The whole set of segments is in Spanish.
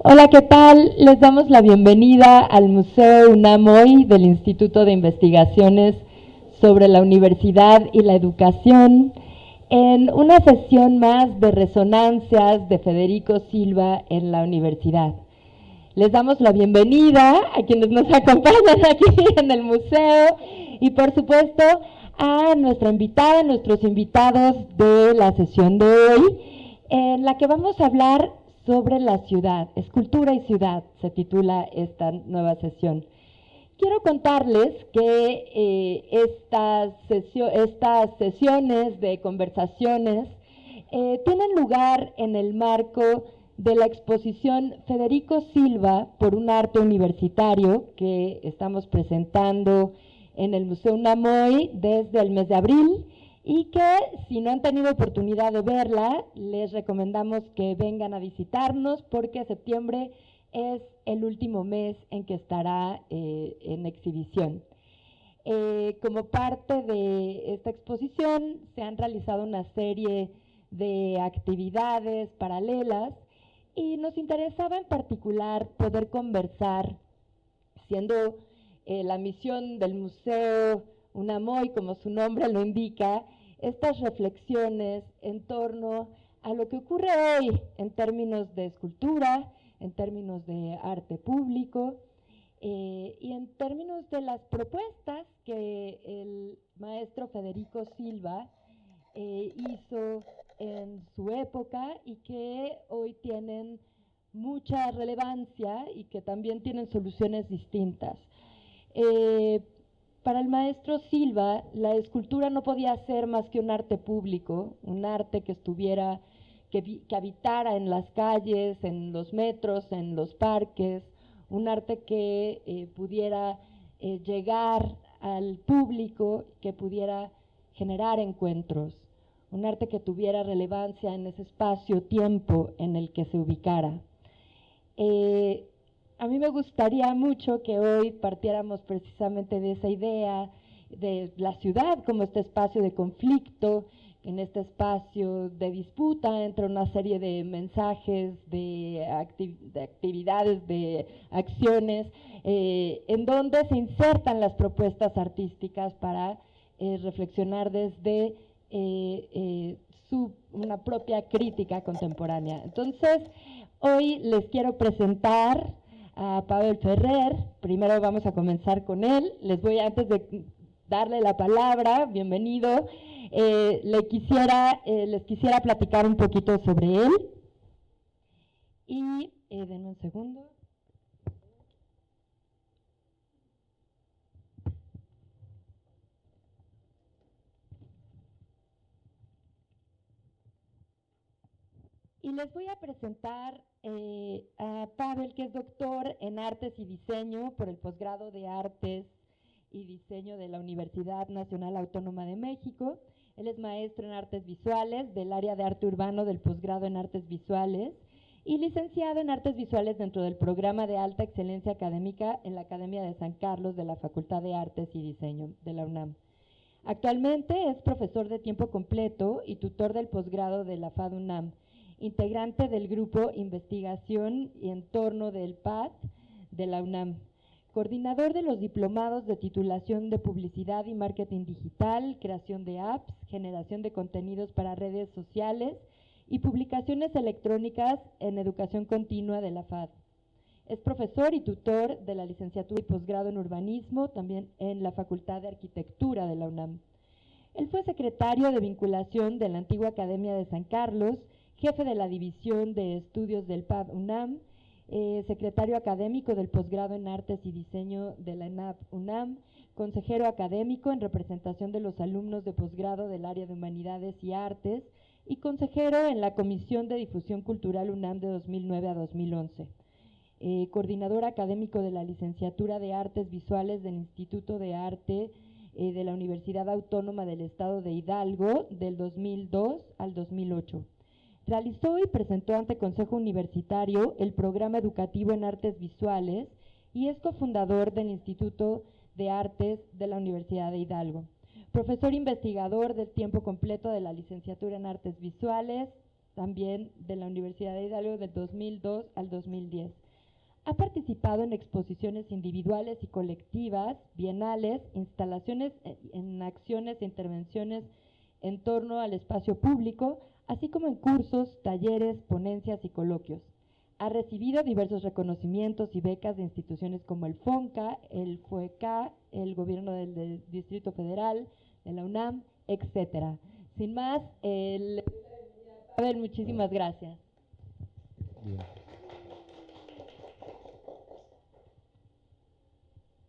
Hola, ¿qué tal? Les damos la bienvenida al Museo UNAM hoy del Instituto de Investigaciones sobre la Universidad y la Educación en una sesión más de resonancias de Federico Silva en la universidad. Les damos la bienvenida a quienes nos acompañan aquí en el museo y por supuesto a nuestra invitada, nuestros invitados de la sesión de hoy, en la que vamos a hablar sobre la ciudad, escultura y ciudad, se titula esta nueva sesión. Quiero contarles que estas sesiones de conversaciones tienen lugar en el marco de la exposición Federico Silva por un arte universitario que estamos presentando en el Museo UNAM hoy desde el mes de abril y que si no han tenido oportunidad de verla, les recomendamos que vengan a visitarnos porque septiembre es el último mes en que estará en exhibición. Como parte de esta exposición se han realizado una serie de actividades paralelas y nos interesaba en particular poder conversar, siendo la misión del Museo UNAM hoy, como su nombre lo indica, estas reflexiones en torno a lo que ocurre hoy en términos de escultura, en términos de arte público y en términos de las propuestas que el maestro Federico Silva hizo en su época y que hoy tienen mucha relevancia y que también tienen soluciones distintas. Para el maestro Silva, la escultura no podía ser más que un arte público, un arte que estuviera, que habitara en las calles, en los metros, en los parques, un arte que pudiera llegar al público, que pudiera generar encuentros, un arte que tuviera relevancia en ese espacio-tiempo en el que se ubicara. A mí me gustaría mucho que hoy partiéramos precisamente de esa idea de la ciudad como este espacio de conflicto, en este espacio de disputa entre una serie de mensajes, de actividades, de acciones, en donde se insertan las propuestas artísticas para reflexionar desde una propia crítica contemporánea. Entonces, hoy les quiero presentar a Pavel Ferrer. Primero vamos a comenzar con él. Antes de darle la palabra, bienvenido, les quisiera platicar un poquito sobre él. Y denme un segundo. Y les voy a presentar a Pavel, que es doctor en Artes y Diseño por el posgrado de Artes y Diseño de la Universidad Nacional Autónoma de México. Él es maestro en Artes Visuales del área de Arte Urbano del posgrado en Artes Visuales y licenciado en Artes Visuales dentro del programa de Alta Excelencia Académica en la Academia de San Carlos de la Facultad de Artes y Diseño de la UNAM. Actualmente es profesor de tiempo completo y tutor del posgrado de la FAD UNAM, integrante del grupo Investigación y Entorno del PAD de la UNAM, coordinador de los diplomados de titulación de Publicidad y Marketing Digital, creación de apps, generación de contenidos para redes sociales y publicaciones electrónicas en educación continua de la FAD. Es profesor y tutor de la licenciatura y posgrado en urbanismo, también en la Facultad de Arquitectura de la UNAM. Él fue secretario de vinculación de la antigua Academia de San Carlos, jefe de la División de Estudios del PAD UNAM, secretario académico del posgrado en Artes y Diseño de la ENAP UNAM, consejero académico en representación de los alumnos de posgrado del área de Humanidades y Artes y consejero en la Comisión de Difusión Cultural UNAM de 2009 a 2011. Coordinador académico de la Licenciatura de Artes Visuales del Instituto de Arte de la Universidad Autónoma del Estado de Hidalgo del 2002 al 2008. Realizó y presentó ante Consejo Universitario el programa educativo en Artes Visuales y es cofundador del Instituto de Artes de la Universidad de Hidalgo. Profesor investigador del tiempo completo de la Licenciatura en Artes Visuales, también de la Universidad de Hidalgo del 2002 al 2010. Ha participado en exposiciones individuales y colectivas, bienales, instalaciones en acciones e intervenciones en torno al espacio público, así como en cursos, talleres, ponencias y coloquios. Ha recibido diversos reconocimientos y becas de instituciones como el FONCA, el FUECA, el Gobierno del Distrito Federal, de la UNAM, etc. Sin más, Pavel, muchísimas gracias. Bien.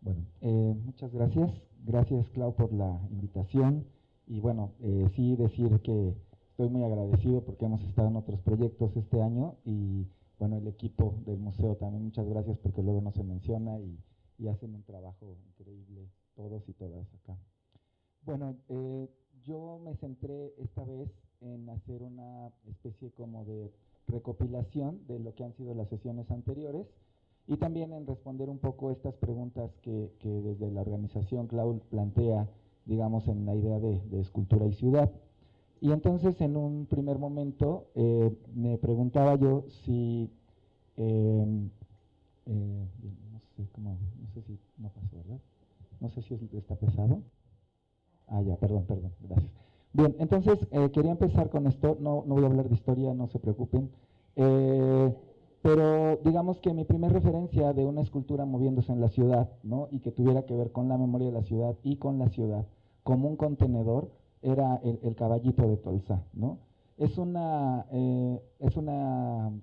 Bueno, muchas gracias. Gracias, Clau, por la invitación. Y bueno, sí decir que estoy muy agradecido porque hemos estado en otros proyectos este año y bueno, el equipo del museo también muchas gracias porque luego no se menciona y hacen un trabajo increíble todos y todas acá. Bueno, yo me centré esta vez en hacer una especie como de recopilación de lo que han sido las sesiones anteriores y también en responder un poco estas preguntas que desde la organización Clau plantea, digamos, en la idea de escultura y ciudad. Y entonces en un primer momento me preguntaba yo si, no sé si no pasó, ¿verdad? No sé si está pesado. Ah, ya, perdón, gracias. Bien, entonces quería empezar con esto, no voy a hablar de historia, no se preocupen, pero digamos que mi primera referencia de una escultura moviéndose en la ciudad, ¿no? Y que tuviera que ver con la memoria de la ciudad y con la ciudad, como un contenedor, era el caballito de Tolsá, ¿no? Es una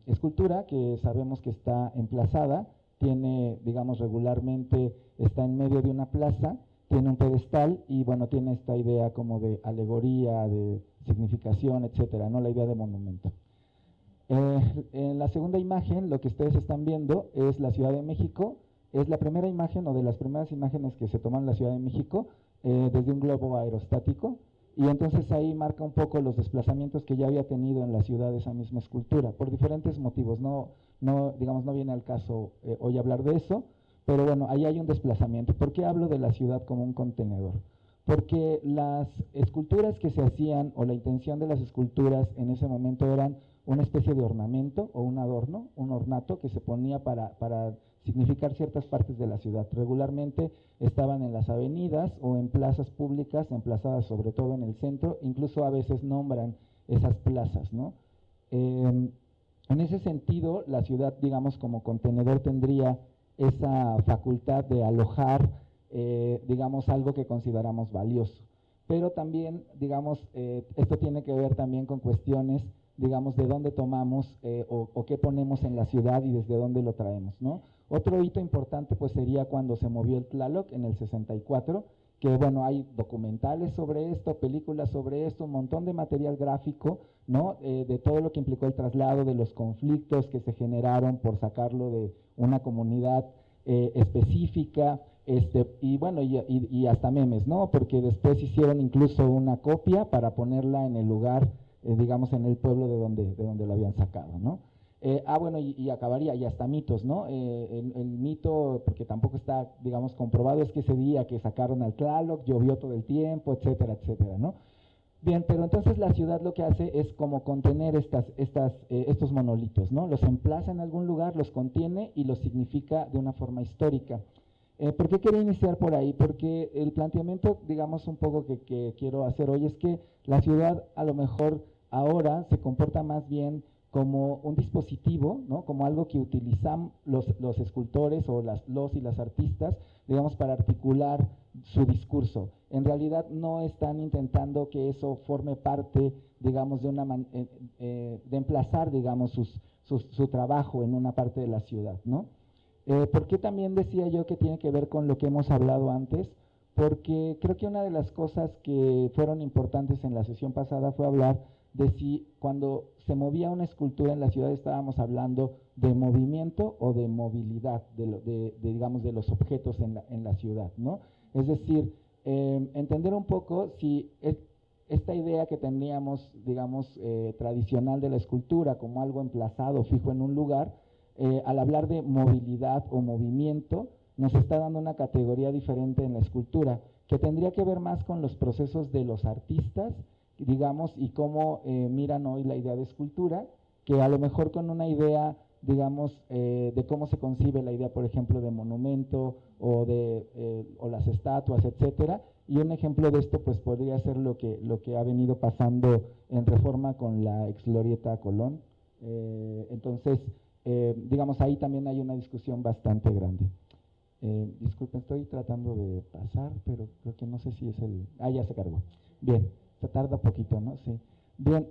escultura que sabemos que está emplazada, tiene, digamos, regularmente, está en medio de una plaza, tiene un pedestal y bueno, tiene esta idea como de alegoría, de significación, etcétera, ¿no? La idea de monumento. En la segunda imagen, lo que ustedes están viendo es la Ciudad de México, es la primera imagen o de las primeras imágenes que se toman en la Ciudad de México desde un globo aerostático, y entonces ahí marca un poco los desplazamientos que ya había tenido en la ciudad esa misma escultura, por diferentes motivos, digamos, no viene al caso hoy hablar de eso, pero bueno, ahí hay un desplazamiento. ¿Por qué hablo de la ciudad como un contenedor? Porque las esculturas que se hacían, o la intención de las esculturas en ese momento eran una especie de ornamento o un adorno, un ornato que se ponía para significar ciertas partes de la ciudad. Regularmente estaban en las avenidas o en plazas públicas, emplazadas sobre todo en el centro, incluso a veces nombran esas plazas, ¿no? En ese sentido, la ciudad, digamos, como contenedor tendría esa facultad de alojar, digamos, algo que consideramos valioso. Pero también, digamos, esto tiene que ver también con cuestiones, digamos, de dónde tomamos o qué ponemos en la ciudad y desde dónde lo traemos, ¿no? Otro hito importante pues sería cuando se movió el Tlaloc en el 64, que bueno, hay documentales sobre esto, películas sobre esto, un montón de material gráfico, ¿no? De todo lo que implicó el traslado, de los conflictos que se generaron por sacarlo de una comunidad específica, y bueno, y hasta memes, ¿no? Porque después hicieron incluso una copia para ponerla en el lugar, digamos, en el pueblo de donde lo habían sacado, ¿no? Bueno, y acabaría, y hasta mitos, ¿no? El mito, porque tampoco está, digamos, comprobado, es que ese día que sacaron al Tlaloc llovió todo el tiempo, etcétera, etcétera, ¿no? Bien, pero entonces la ciudad lo que hace es como contener estos monolitos, ¿no? Los emplaza en algún lugar, los contiene y los significa de una forma histórica. ¿Por qué quería iniciar por ahí? Porque el planteamiento, digamos, un poco que quiero hacer hoy es que la ciudad a lo mejor ahora se comporta más bien como un dispositivo, ¿no? Como algo que utilizan los escultores o los y las artistas, digamos, para articular su discurso. En realidad no están intentando que eso forme parte, digamos, de emplazar, digamos, su trabajo en una parte de la ciudad, ¿no? ¿Por qué también decía yo que tiene que ver con lo que hemos hablado antes? Porque creo que una de las cosas que fueron importantes en la sesión pasada fue hablar de si cuando se movía una escultura en la ciudad estábamos hablando de movimiento o de movilidad, digamos, de los objetos en la ciudad, ¿no? Es decir, entender un poco si esta idea que teníamos, digamos, tradicional de la escultura como algo emplazado, fijo en un lugar, al hablar de movilidad o movimiento, nos está dando una categoría diferente en la escultura, que tendría que ver más con los procesos de los artistas, digamos, y cómo miran hoy la idea de escultura, que a lo mejor con una idea, digamos, de cómo se concibe la idea, por ejemplo, de monumento o las estatuas, etcétera. Y un ejemplo de esto, pues, podría ser lo que ha venido pasando en Reforma con la ex glorieta Colón. Entonces, digamos, ahí también hay una discusión bastante grande. Disculpen, estoy tratando de pasar, pero creo que no sé si es el... ya se cargó. Bien, se tarda poquito, ¿no? Sí. Bien,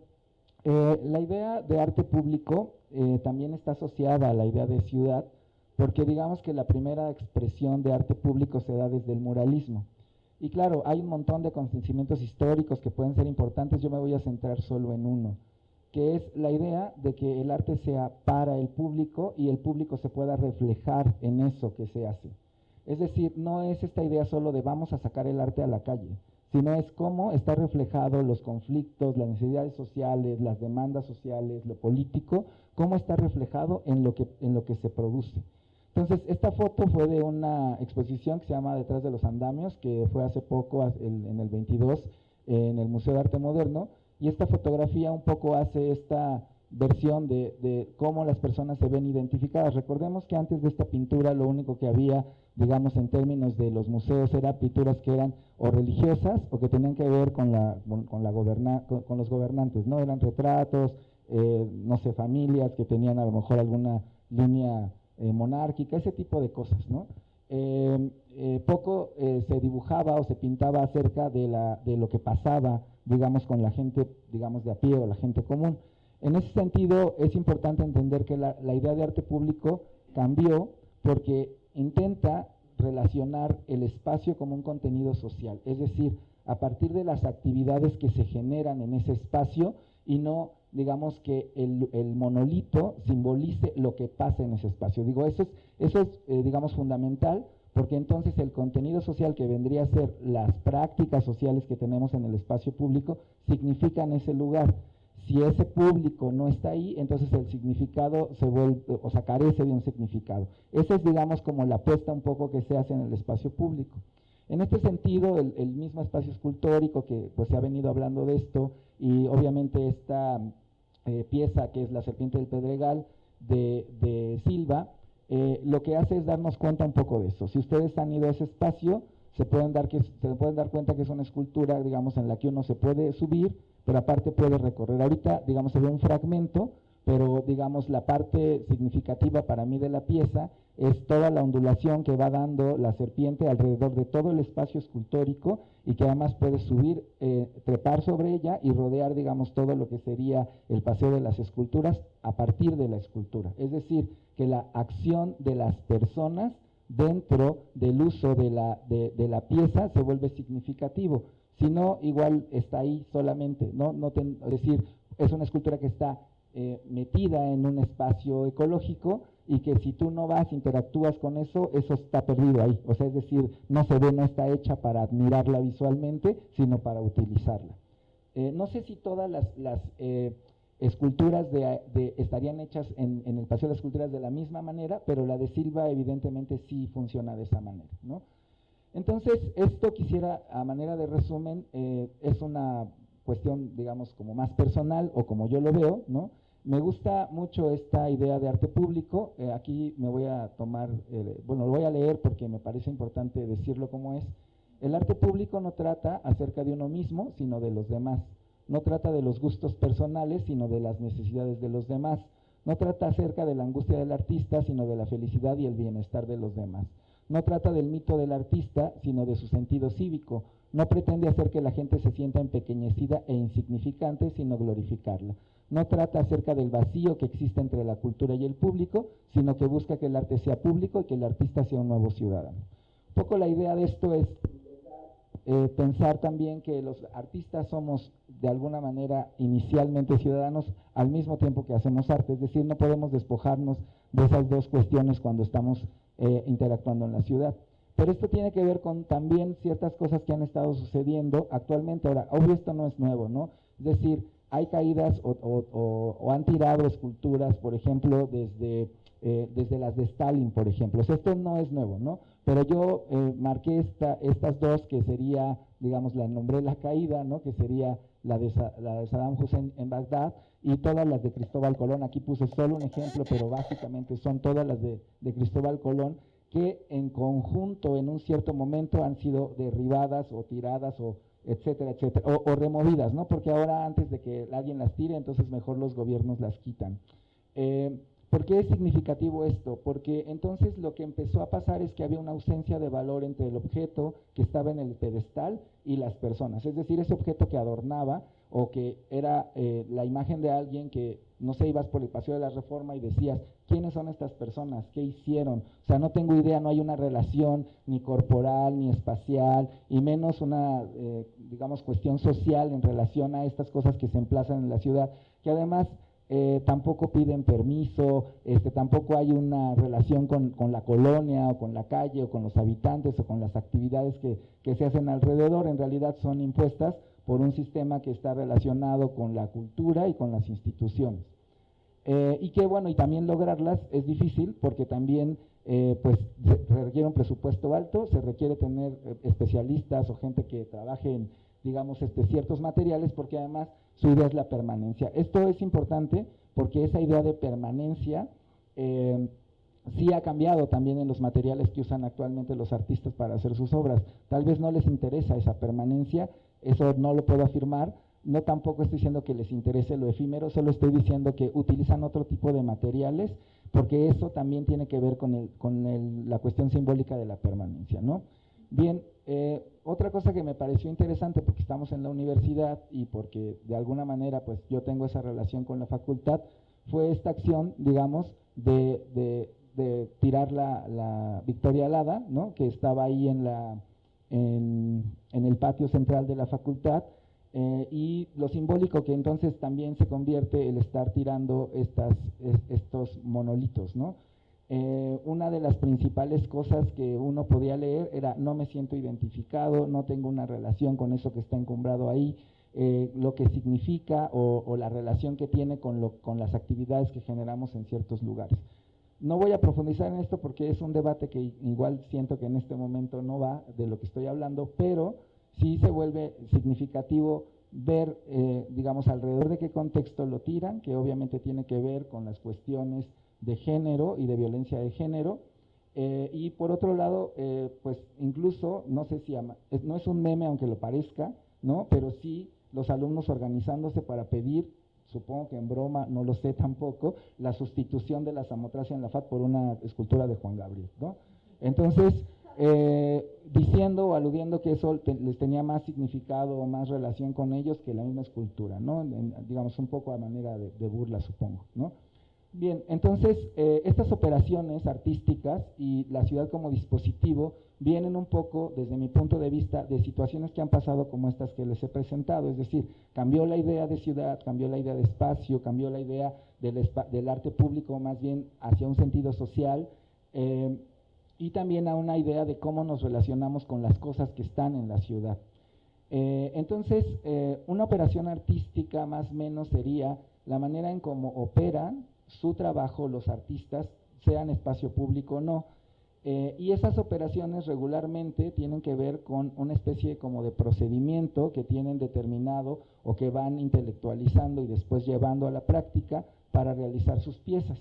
la idea de arte público también está asociada a la idea de ciudad, porque digamos que la primera expresión de arte público se da desde el muralismo. Y claro, hay un montón de acontecimientos históricos que pueden ser importantes, yo me voy a centrar solo en uno, que es la idea de que el arte sea para el público y el público se pueda reflejar en eso que se hace. Es decir, no es esta idea solo de vamos a sacar el arte a la calle, sino es cómo está reflejado los conflictos, las necesidades sociales, las demandas sociales, lo político, cómo está reflejado en lo que se produce. Entonces, esta foto fue de una exposición que se llama Detrás de los Andamios, que fue hace poco, en el 22, en el Museo de Arte Moderno, y esta fotografía un poco hace esta versión de cómo las personas se ven identificadas. Recordemos que antes de esta pintura lo único que había, digamos, en términos de los museos, eran pinturas que eran o religiosas o que tenían que ver con los gobernantes, ¿no? Eran retratos, no sé, familias que tenían a lo mejor alguna línea monárquica, ese tipo de cosas, ¿no? Poco se dibujaba o se pintaba acerca de lo que pasaba, digamos, con la gente, digamos, de a pie o la gente común. En ese sentido, es importante entender que la idea de arte público cambió porque intenta relacionar el espacio como un contenido social, es decir, a partir de las actividades que se generan en ese espacio y no, digamos, que el monolito simbolice lo que pasa en ese espacio. Digo, eso es digamos, fundamental, porque entonces el contenido social que vendría a ser las prácticas sociales que tenemos en el espacio público significan ese lugar. Si ese público no está ahí, entonces el significado se vuelve, o sea, carece de un significado. Esa es, digamos, como la apuesta un poco que se hace en el espacio público. En este sentido, el mismo espacio escultórico, que pues se ha venido hablando de esto, y obviamente esta pieza que es La Serpiente del Pedregal de Silva, lo que hace es darnos cuenta un poco de eso. Si ustedes han ido a ese espacio, se pueden dar cuenta que es una escultura, digamos, en la que uno se puede subir, pero aparte puede recorrer. Ahorita, digamos, se ve un fragmento, pero, digamos, la parte significativa para mí de la pieza es toda la ondulación que va dando la serpiente alrededor de todo el espacio escultórico y que además puede subir, trepar sobre ella y rodear, digamos, todo lo que sería el paseo de las esculturas a partir de la escultura. Es decir, que la acción de las personas dentro del uso de la pieza se vuelve significativo. Si no, igual está ahí solamente, es decir, es una escultura que está metida en un espacio ecológico y que si tú no vas, interactúas con eso, eso está perdido ahí. O sea, es decir, no se ve, no está hecha para admirarla visualmente, sino para utilizarla. No sé si todas las esculturas estarían hechas en el Paseo de las Esculturas de la misma manera, pero la de Silva evidentemente sí funciona de esa manera, ¿no? Entonces, esto quisiera, a manera de resumen, es una cuestión, digamos, como más personal o como yo lo veo, ¿no? Me gusta mucho esta idea de arte público. Aquí me voy a tomar, lo voy a leer porque me parece importante decirlo como es. El arte público no trata acerca de uno mismo, sino de los demás. No trata de los gustos personales, sino de las necesidades de los demás. No trata acerca de la angustia del artista, sino de la felicidad y el bienestar de los demás. No trata del mito del artista, sino de su sentido cívico. No pretende hacer que la gente se sienta empequeñecida e insignificante, sino glorificarla. No trata acerca del vacío que existe entre la cultura y el público, sino que busca que el arte sea público y que el artista sea un nuevo ciudadano. Un poco la idea de esto es pensar también que los artistas somos de alguna manera inicialmente ciudadanos al mismo tiempo que hacemos arte, es decir, no podemos despojarnos de esas dos cuestiones cuando estamos interactuando en la ciudad. Pero esto tiene que ver con también ciertas cosas que han estado sucediendo actualmente. Ahora, obvio esto no es nuevo, ¿no? Es decir, hay caídas o han tirado esculturas, por ejemplo, desde las de Stalin, por ejemplo. O sea, esto no es nuevo, ¿no? pero yo marqué estas dos, que sería, digamos, la nombré La Caída, ¿no? Que sería la de Saddam Hussein en Bagdad, y todas las de Cristóbal Colón. Aquí puse solo un ejemplo, pero básicamente son todas las de Cristóbal Colón, que en conjunto en un cierto momento han sido derribadas o tiradas o etcétera, etcétera, o removidas, ¿no? Porque ahora, antes de que alguien las tire, entonces mejor los gobiernos las quitan. ¿Por qué es significativo esto? Porque entonces lo que empezó a pasar es que había una ausencia de valor entre el objeto que estaba en el pedestal y las personas. Es decir, ese objeto que adornaba o que era la imagen de alguien que, no sé, ibas por el Paseo de la Reforma y decías, ¿quiénes son estas personas? ¿Qué hicieron? O sea, no tengo idea, no hay una relación ni corporal, ni espacial, y menos una, digamos, cuestión social en relación a estas cosas que se emplazan en la ciudad, que además tampoco piden permiso, tampoco hay una relación con la colonia o con la calle o con los habitantes o con las actividades que se hacen alrededor. En realidad son impuestas por un sistema que está relacionado con la cultura y con las instituciones. Y que bueno, y también lograrlas es difícil, porque también pues se requiere un presupuesto alto, se requiere tener especialistas o gente que trabaje en, digamos, ciertos materiales, porque además su idea es la permanencia. Esto es importante porque esa idea de permanencia sí ha cambiado también en los materiales que usan actualmente los artistas para hacer sus obras. Tal vez no les interesa esa permanencia, eso no lo puedo afirmar. No, tampoco estoy diciendo que les interese lo efímero, solo estoy diciendo que utilizan otro tipo de materiales, porque eso también tiene que ver con la cuestión simbólica de la permanencia, ¿no? Bien, otra cosa que me pareció interesante, porque estamos en la universidad y porque de alguna manera pues yo tengo esa relación con la facultad, fue esta acción, digamos, de tirar la Victoria Alada, ¿no? Que estaba ahí en el patio central de la facultad. Y lo simbólico que entonces también se convierte el estar tirando estos monolitos, ¿no? Una de las principales cosas que uno podía leer era: no me siento identificado, no tengo una relación con eso que está encumbrado ahí, lo que significa o la relación que tiene con las actividades que generamos en ciertos lugares. No voy a profundizar en esto porque es un debate que igual siento que en este momento no va de lo que estoy hablando, pero sí se vuelve significativo ver, digamos, alrededor de qué contexto lo tiran, que obviamente tiene que ver con las cuestiones de género y de violencia de género, y por otro lado, pues incluso, no sé si, no es un meme aunque lo parezca, ¿no? Pero sí los alumnos organizándose para pedir, supongo que en broma, no lo sé tampoco, la sustitución de la Samotracia en la FAD por una escultura de Juan Gabriel, ¿no? Entonces, diciendo o aludiendo que eso les tenía más significado o más relación con ellos que la misma escultura, ¿no? Digamos, un poco a manera de burla, supongo, ¿no? Bien, entonces, estas operaciones artísticas y la ciudad como dispositivo vienen un poco, desde mi punto de vista, de situaciones que han pasado como estas que les he presentado. Es decir, cambió la idea de ciudad, cambió la idea de espacio, cambió la idea del arte público más bien hacia un sentido social, y también a una idea de cómo nos relacionamos con las cosas que están en la ciudad. Entonces, una operación artística más o menos sería la manera en cómo operan su trabajo los artistas, sea en espacio público o no, y esas operaciones regularmente tienen que ver con una especie como de procedimiento que tienen determinado o que van intelectualizando y después llevando a la práctica para realizar sus piezas.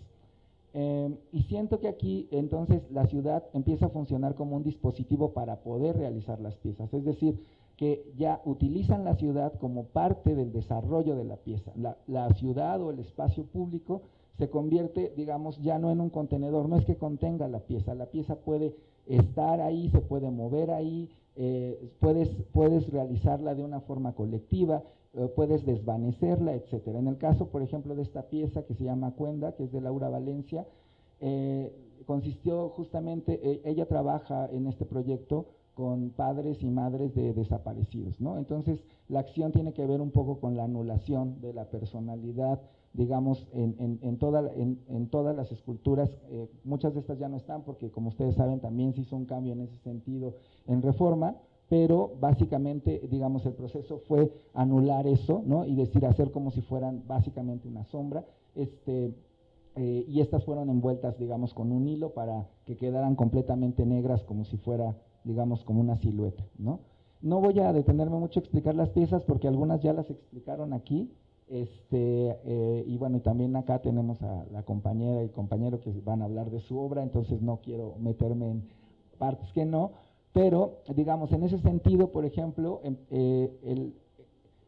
Y siento que aquí entonces la ciudad empieza a funcionar como un dispositivo para poder realizar las piezas, es decir, que ya utilizan la ciudad como parte del desarrollo de la pieza. La ciudad o el espacio público se convierte, digamos, ya no en un contenedor, no es que contenga la pieza puede estar ahí, se puede mover ahí, puedes realizarla de una forma colectiva, puedes desvanecerla, etcétera. En el caso, por ejemplo, de esta pieza que se llama Cuenda, que es de Laura Valencia, consistió justamente, ella trabaja en este proyecto con padres y madres de desaparecidos, ¿no? Entonces, la acción tiene que ver un poco con la anulación de la personalidad, digamos, en todas las esculturas. Muchas de estas ya no están porque, como ustedes saben, también se hizo un cambio en ese sentido en Reforma, pero básicamente, digamos, el proceso fue anular eso, ¿no? Y decir, hacer como si fueran básicamente una sombra. y estas fueron envueltas, digamos, con un hilo para que quedaran completamente negras, como si fuera, digamos, como una silueta, ¿no? No voy a detenerme mucho a explicar las piezas porque algunas ya las explicaron aquí, y bueno, y también acá tenemos a la compañera y compañero que van a hablar de su obra, entonces no quiero meterme en partes que no, pero digamos, en ese sentido, por ejemplo, el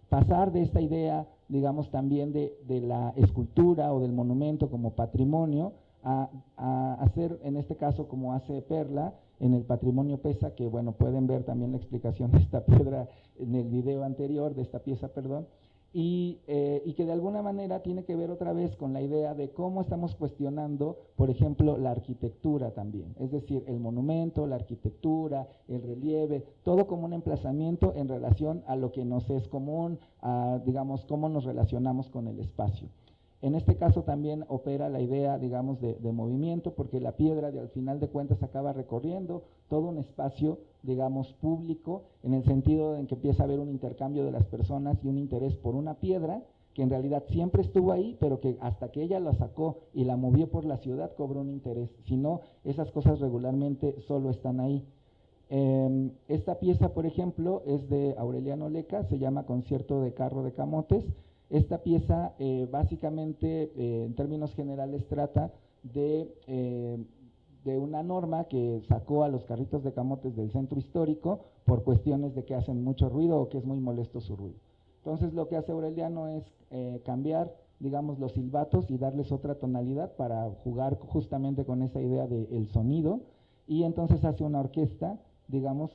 pasar de esta idea, digamos, también de la escultura o del monumento como patrimonio a hacer, en este caso, como hace Perla, en el patrimonio Pesa, que bueno, pueden ver también la explicación de esta piedra en el video anterior, de esta pieza, perdón, y que de alguna manera tiene que ver otra vez con la idea de cómo estamos cuestionando, por ejemplo, la arquitectura también, es decir, el monumento, la arquitectura, el relieve, todo como un emplazamiento en relación a lo que nos es común, a, digamos, cómo nos relacionamos con el espacio. En este caso también opera la idea, digamos, de movimiento, porque la piedra al final de cuentas acaba recorriendo todo un espacio, digamos, público, en el sentido en que empieza a haber un intercambio de las personas y un interés por una piedra que en realidad siempre estuvo ahí, pero que hasta que ella la sacó y la movió por la ciudad cobró un interés. Si no, esas cosas regularmente solo están ahí. Esta pieza, por ejemplo, es de Aureliano Leca, se llama Concierto de Carro de Camotes. Esta pieza básicamente, en términos generales, trata de una norma que sacó a los carritos de camotes del centro histórico por cuestiones de que hacen mucho ruido o que es muy molesto su ruido. Entonces lo que hace Aureliano es cambiar, digamos, los silbatos y darles otra tonalidad para jugar justamente con esa idea del sonido, y entonces hace una orquesta, digamos,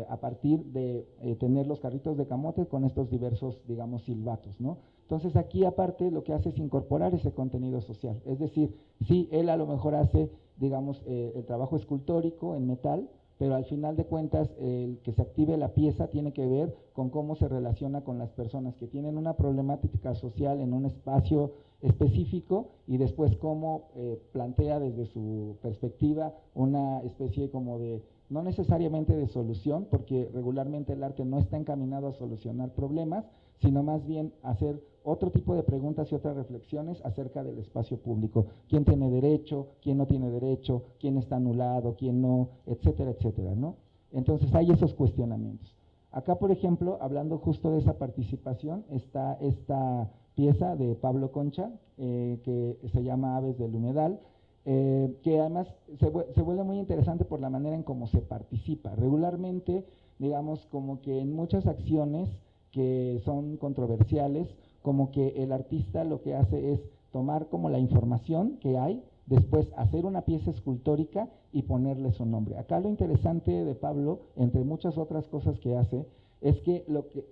a partir de tener los carritos de camote con estos diversos, digamos, silbatos, ¿no? Entonces aquí aparte lo que hace es incorporar ese contenido social, es decir, sí, él a lo mejor hace, digamos, el trabajo escultórico en metal, pero al final de cuentas el que se active la pieza tiene que ver con cómo se relaciona con las personas que tienen una problemática social en un espacio específico y después cómo plantea desde su perspectiva una especie como de, no necesariamente de solución, porque regularmente el arte no está encaminado a solucionar problemas, sino más bien a hacer otro tipo de preguntas y otras reflexiones acerca del espacio público. ¿Quién tiene derecho? ¿Quién no tiene derecho? ¿Quién está anulado? ¿Quién no? Etcétera, etcétera, ¿no? Entonces hay esos cuestionamientos. Acá, por ejemplo, hablando justo de esa participación, está esta pieza de Pablo Concha, que se llama Aves del Humedal, que además se vuelve muy interesante por la manera en cómo se participa. Regularmente, digamos, como que en muchas acciones que son controversiales, como que el artista lo que hace es tomar como la información que hay, después hacer una pieza escultórica y ponerle su nombre. Acá lo interesante de Pablo, entre muchas otras cosas que hace, es que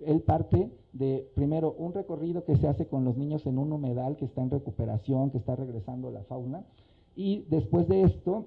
él parte de, primero, un recorrido que se hace con los niños en un humedal que está en recuperación, que está regresando la fauna, y después de esto,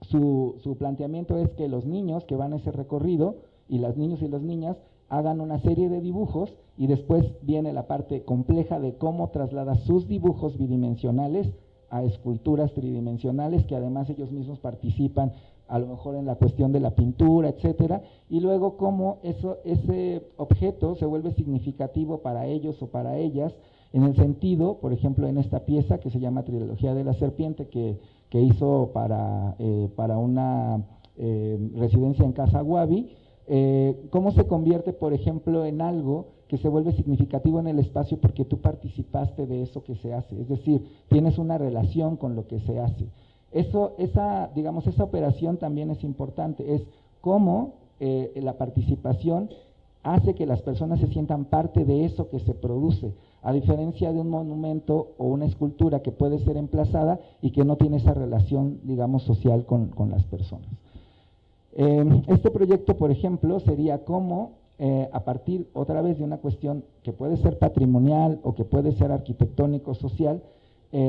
su planteamiento es que los niños que van a ese recorrido, y las niños y las niñas, hagan una serie de dibujos, y después viene la parte compleja de cómo traslada sus dibujos bidimensionales a esculturas tridimensionales, que además ellos mismos participan a lo mejor en la cuestión de la pintura, etcétera, y luego cómo ese objeto se vuelve significativo para ellos o para ellas, en el sentido, por ejemplo, en esta pieza que se llama Trilogía de la Serpiente, que hizo para una residencia en Casa Guavi, cómo se convierte, por ejemplo, en algo que se vuelve significativo en el espacio porque tú participaste de eso que se hace, es decir, tienes una relación con lo que se hace. Esa operación también es importante, es cómo la participación hace que las personas se sientan parte de eso que se produce, a diferencia de un monumento o una escultura que puede ser emplazada y que no tiene esa relación, digamos, social con las personas. Este proyecto, por ejemplo, sería cómo, a partir otra vez de una cuestión que puede ser patrimonial o que puede ser arquitectónico, social,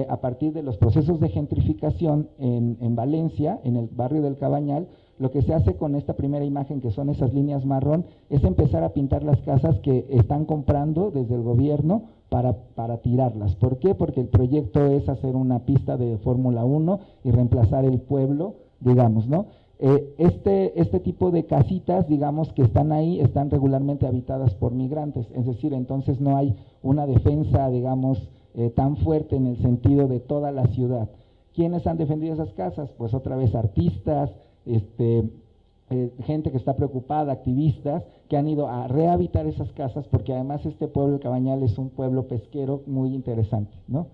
a partir de los procesos de gentrificación en Valencia, en el barrio del Cabañal, lo que se hace con esta primera imagen, que son esas líneas marrón, es empezar a pintar las casas que están comprando desde el gobierno para tirarlas. ¿Por qué? Porque el proyecto es hacer una pista de Fórmula 1 y reemplazar el pueblo, digamos, ¿no? Este tipo de casitas, digamos, que están ahí, están regularmente habitadas por migrantes, es decir, entonces no hay una defensa, digamos, tan fuerte en el sentido de toda la ciudad. ¿Quiénes han defendido esas casas? Pues otra vez artistas, gente que está preocupada, activistas, que han ido a rehabitar esas casas, porque además este pueblo de Cabañal es un pueblo pesquero muy interesante, ¿no?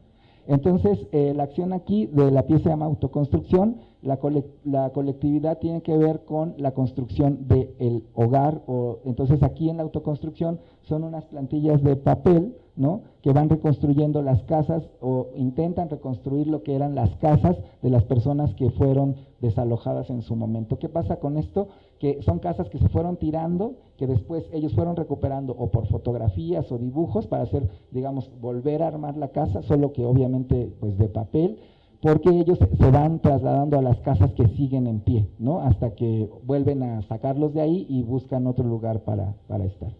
Entonces, la acción aquí de la pieza se llama autoconstrucción. La colectividad tiene que ver con la construcción del hogar, entonces aquí en la autoconstrucción son unas plantillas de papel, ¿no?, que van reconstruyendo las casas o intentan reconstruir lo que eran las casas de las personas que fueron desalojadas en su momento. ¿Qué pasa con esto? Que son casas que se fueron tirando, que después ellos fueron recuperando o por fotografías o dibujos para hacer, digamos, volver a armar la casa, solo que obviamente pues de papel, porque ellos se van trasladando a las casas que siguen en pie, ¿no?, hasta que vuelven a sacarlos de ahí y buscan otro lugar para estar.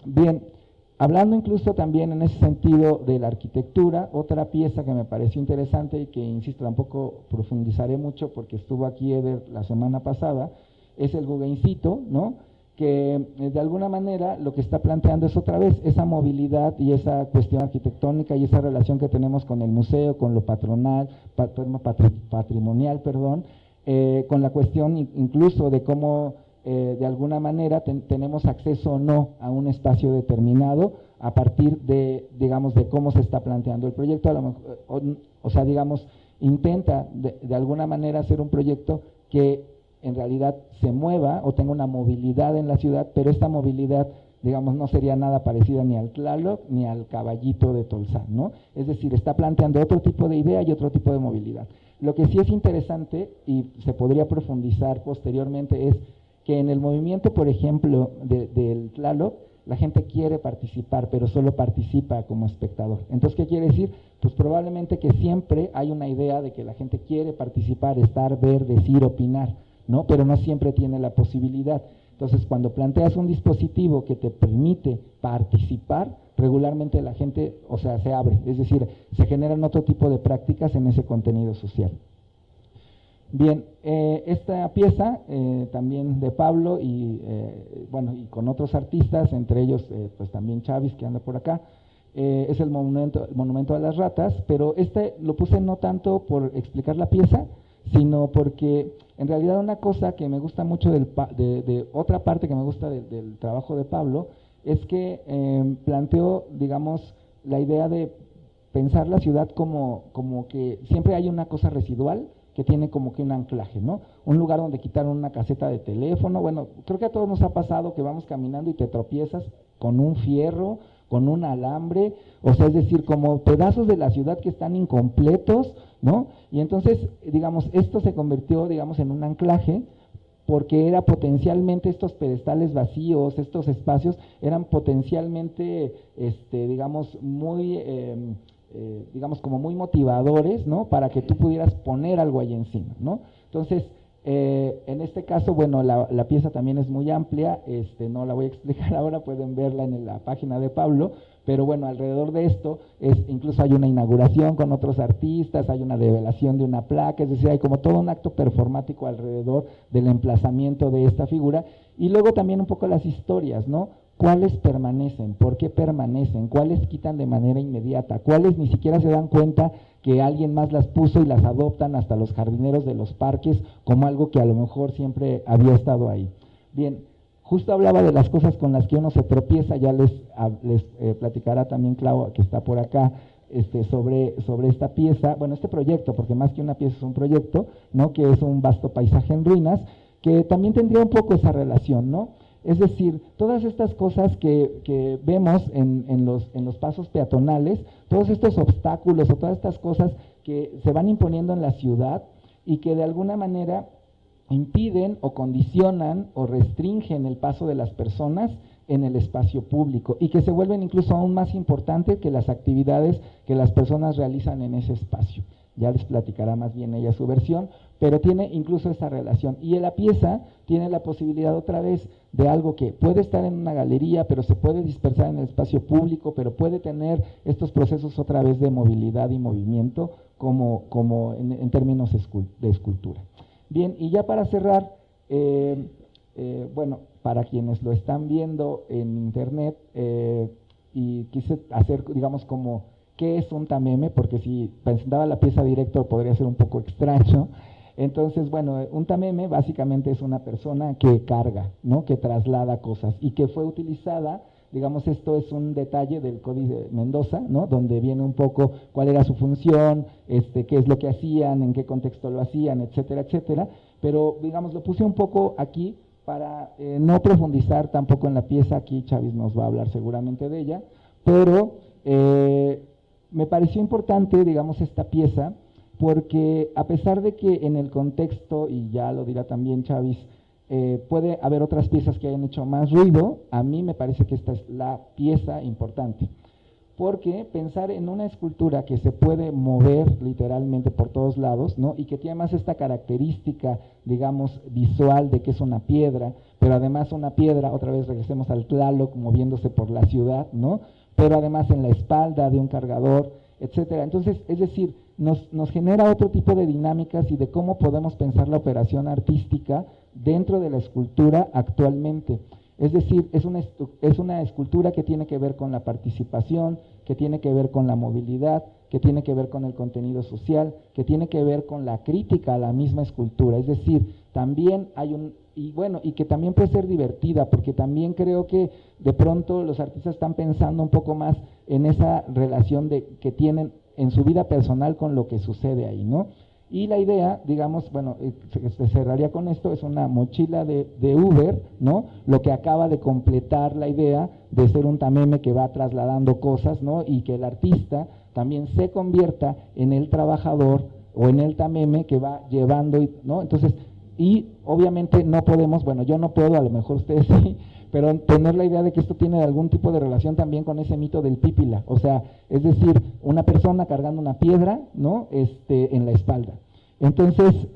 Bien, hablando incluso también en ese sentido de la arquitectura, otra pieza que me pareció interesante y que, insisto, tampoco profundizaré mucho porque estuvo aquí Eder la semana pasada, es el Guggencito, ¿no?, que de alguna manera lo que está planteando es otra vez esa movilidad y esa cuestión arquitectónica y esa relación que tenemos con el museo, con lo patronal, patrimonial, perdón, con la cuestión incluso de cómo de alguna manera tenemos acceso o no a un espacio determinado a partir de, digamos, de cómo se está planteando el proyecto, a lo mejor, o sea, digamos, intenta de alguna manera hacer un proyecto que en realidad se mueva o tenga una movilidad en la ciudad, pero esta movilidad, digamos, no sería nada parecida ni al Tlaloc ni al Caballito de Tolsá, ¿no? Es decir, está planteando otro tipo de idea y otro tipo de movilidad. Lo que sí es interesante y se podría profundizar posteriormente es que en el movimiento, por ejemplo, del Tlaloc, la gente quiere participar, pero solo participa como espectador. Entonces, ¿qué quiere decir? Pues probablemente que siempre hay una idea de que la gente quiere participar, estar, ver, decir, opinar, ¿no?, pero no siempre tiene la posibilidad. Entonces, cuando planteas un dispositivo que te permite participar, regularmente la gente, o sea, se abre, es decir, se generan otro tipo de prácticas en ese contenido social. Bien, esta pieza también de Pablo y bueno, y con otros artistas, entre ellos pues también Chávez, que anda por acá, es el monumento a las ratas, pero este lo puse no tanto por explicar la pieza, sino porque en realidad una cosa que me gusta mucho de otra parte que me gusta del trabajo de Pablo es que planteó, digamos, la idea de pensar la ciudad como que siempre hay una cosa residual que tiene como que un anclaje, ¿no? Un lugar donde quitaron una caseta de teléfono. Bueno, creo que a todos nos ha pasado que vamos caminando y te tropiezas con un fierro, con un alambre, o sea, es decir, como pedazos de la ciudad que están incompletos, ¿no? Y entonces, digamos, esto se convirtió, digamos, en un anclaje, porque era potencialmente estos pedestales vacíos, estos espacios, eran potencialmente, digamos, muy digamos, como muy motivadores, ¿no?, para que tú pudieras poner algo ahí encima, ¿no? Entonces, en este caso, bueno, la pieza también es muy amplia, no la voy a explicar ahora, pueden verla en la página de Pablo, pero bueno, alrededor de esto, incluso hay una inauguración con otros artistas, hay una revelación de una placa, es decir, hay como todo un acto performático alrededor del emplazamiento de esta figura, y luego también un poco las historias, ¿no? ¿Cuáles permanecen? ¿Por qué permanecen? ¿Cuáles quitan de manera inmediata? ¿Cuáles ni siquiera se dan cuenta que alguien más las puso y las adoptan hasta los jardineros de los parques como algo que a lo mejor siempre había estado ahí? Bien, justo hablaba de las cosas con las que uno se tropieza, ya les platicará también Clau, que está por acá, sobre esta pieza, bueno, este proyecto, porque más que una pieza es un proyecto, ¿no?, que es un vasto paisaje en ruinas, que también tendría un poco esa relación, ¿no? Es decir, todas estas cosas que vemos en los pasos peatonales, todos estos obstáculos o todas estas cosas que se van imponiendo en la ciudad y que de alguna manera impiden o condicionan o restringen el paso de las personas en el espacio público y que se vuelven incluso aún más importantes que las actividades que las personas realizan en ese espacio. Ya les platicará más bien ella su versión, pero tiene incluso esa relación. Y la pieza tiene la posibilidad otra vez de algo que puede estar en una galería, pero se puede dispersar en el espacio público, pero puede tener estos procesos otra vez de movilidad y movimiento como en términos de escultura. Bien, y ya para cerrar, bueno, para quienes lo están viendo en internet, y quise hacer, digamos, como, ¿qué es un tameme? Porque si presentaba la pieza directo podría ser un poco extraño. Entonces, bueno, un tameme básicamente es una persona que carga, ¿no? Que traslada cosas y que fue utilizada, digamos, esto es un detalle del Códice de Mendoza, ¿no? Donde viene un poco cuál era su función, qué es lo que hacían, en qué contexto lo hacían, etcétera, etcétera. Pero, digamos, lo puse un poco aquí para no profundizar tampoco en la pieza. Aquí Chavis nos va a hablar seguramente de ella, pero me pareció importante, digamos, esta pieza, porque a pesar de que en el contexto, y ya lo dirá también Chavis, puede haber otras piezas que hayan hecho más ruido, a mí me parece que esta es la pieza importante. Porque pensar en una escultura que se puede mover literalmente por todos lados, ¿no? Y que tiene más esta característica, digamos, visual de que es una piedra, pero además una piedra, otra vez regresemos al Tlaloc moviéndose por la ciudad, ¿no? Pero además en la espalda de un cargador, etcétera. Entonces, es decir, nos genera otro tipo de dinámicas y de cómo podemos pensar la operación artística dentro de la escultura actualmente. Es decir, es una escultura que tiene que ver con la participación, que tiene que ver con la movilidad, que tiene que ver con el contenido social, que tiene que ver con la crítica a la misma escultura. Es decir, también hay y que también puede ser divertida, porque también creo que de pronto los artistas están pensando un poco más en esa relación que tienen en su vida personal con lo que sucede ahí, ¿no? Y la idea, digamos, bueno, se cerraría con esto, es una mochila de Uber, ¿no? Lo que acaba de completar la idea de ser un tameme que va trasladando cosas, ¿no? Y que el artista también se convierta en el trabajador o en el tameme que va llevando, ¿no? Entonces, y obviamente no podemos, bueno, yo no puedo, a lo mejor ustedes sí, pero tener la idea de que esto tiene algún tipo de relación también con ese mito del pípila, o sea, es decir, una persona cargando una piedra, ¿no? En la espalda. Entonces,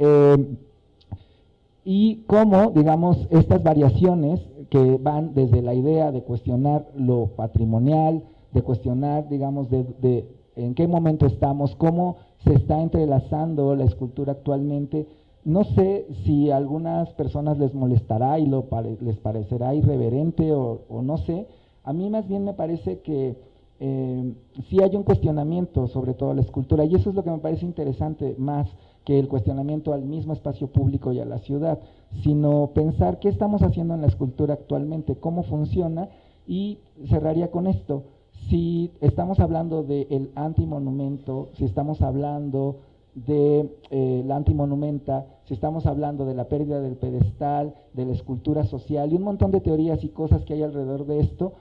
y cómo, digamos, estas variaciones que van desde la idea de cuestionar lo patrimonial, de cuestionar, digamos, de en qué momento estamos, cómo se está entrelazando la escultura actualmente. No sé si a algunas personas les molestará y les parecerá irreverente o no sé. A mí más bien me parece que sí hay un cuestionamiento sobre todo la escultura, y eso es lo que me parece interesante más que el cuestionamiento al mismo espacio público y a la ciudad, sino pensar qué estamos haciendo en la escultura actualmente, cómo funciona, y cerraría con esto. Si estamos hablando del antimonumento, si estamos hablando de la antimonumenta, si estamos hablando de la pérdida del pedestal, de la escultura social y un montón de teorías y cosas que hay alrededor de esto,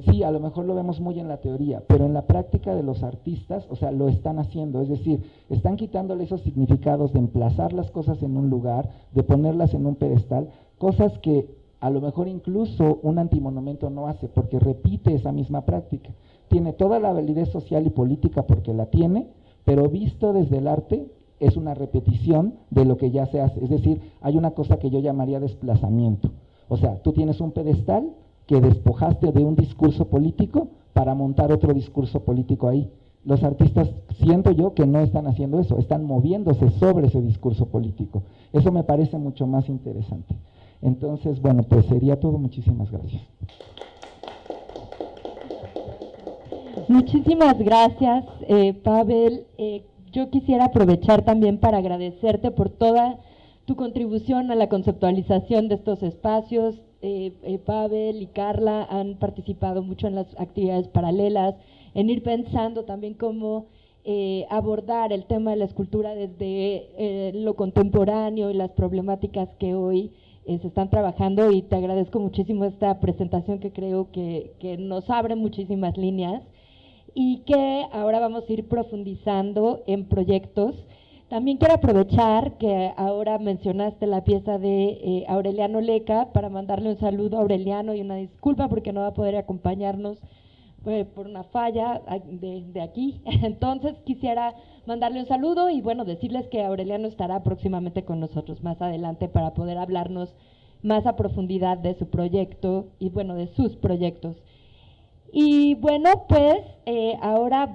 sí, a lo mejor lo vemos muy en la teoría, pero en la práctica de los artistas, o sea, lo están haciendo, es decir, están quitándole esos significados de emplazar las cosas en un lugar, de ponerlas en un pedestal, cosas que a lo mejor incluso un antimonumento no hace, porque repite esa misma práctica. Tiene toda la validez social y política porque la tiene, pero visto desde el arte es una repetición de lo que ya se hace, es decir, hay una cosa que yo llamaría desplazamiento. O sea, tú tienes un pedestal que despojaste de un discurso político para montar otro discurso político ahí. Los artistas, siento yo, que no están haciendo eso, están moviéndose sobre ese discurso político. Eso me parece mucho más interesante. Entonces, bueno, pues sería todo. Muchísimas gracias. Muchísimas gracias, Pavel. Yo quisiera aprovechar también para agradecerte por toda tu contribución a la conceptualización de estos espacios. Pavel y Carla han participado mucho en las actividades paralelas, en ir pensando también cómo abordar el tema de la escultura desde lo contemporáneo y las problemáticas que hoy se están trabajando, y te agradezco muchísimo esta presentación que creo que nos abre muchísimas líneas y que ahora vamos a ir profundizando en proyectos. También quiero aprovechar que ahora mencionaste la pieza de Aureliano Leca para mandarle un saludo a Aureliano y una disculpa porque no va a poder acompañarnos por una falla de aquí. Entonces quisiera mandarle un saludo y bueno, decirles que Aureliano estará próximamente con nosotros más adelante para poder hablarnos más a profundidad de su proyecto y bueno, de sus proyectos. Y bueno, pues ahora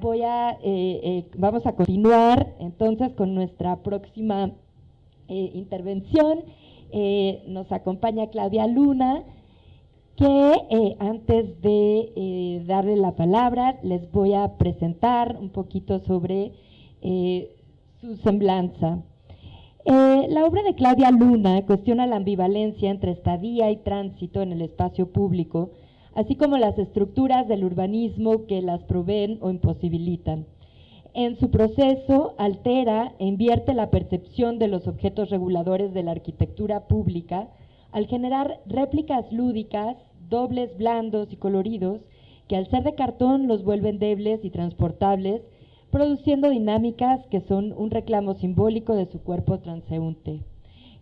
vamos a continuar entonces con nuestra próxima intervención. Nos acompaña Claudia Luna, que antes de dar darle la palabra, les voy a presentar un poquito sobre su semblanza. La obra de Claudia Luna cuestiona la ambivalencia entre estadía y tránsito en el espacio público, así como las estructuras del urbanismo que las proveen o imposibilitan. En su proceso, altera e invierte la percepción de los objetos reguladores de la arquitectura pública al generar réplicas lúdicas, dobles blandos y coloridos, que al ser de cartón los vuelven endebles y transportables, produciendo dinámicas que son un reclamo simbólico de su cuerpo transeúnte.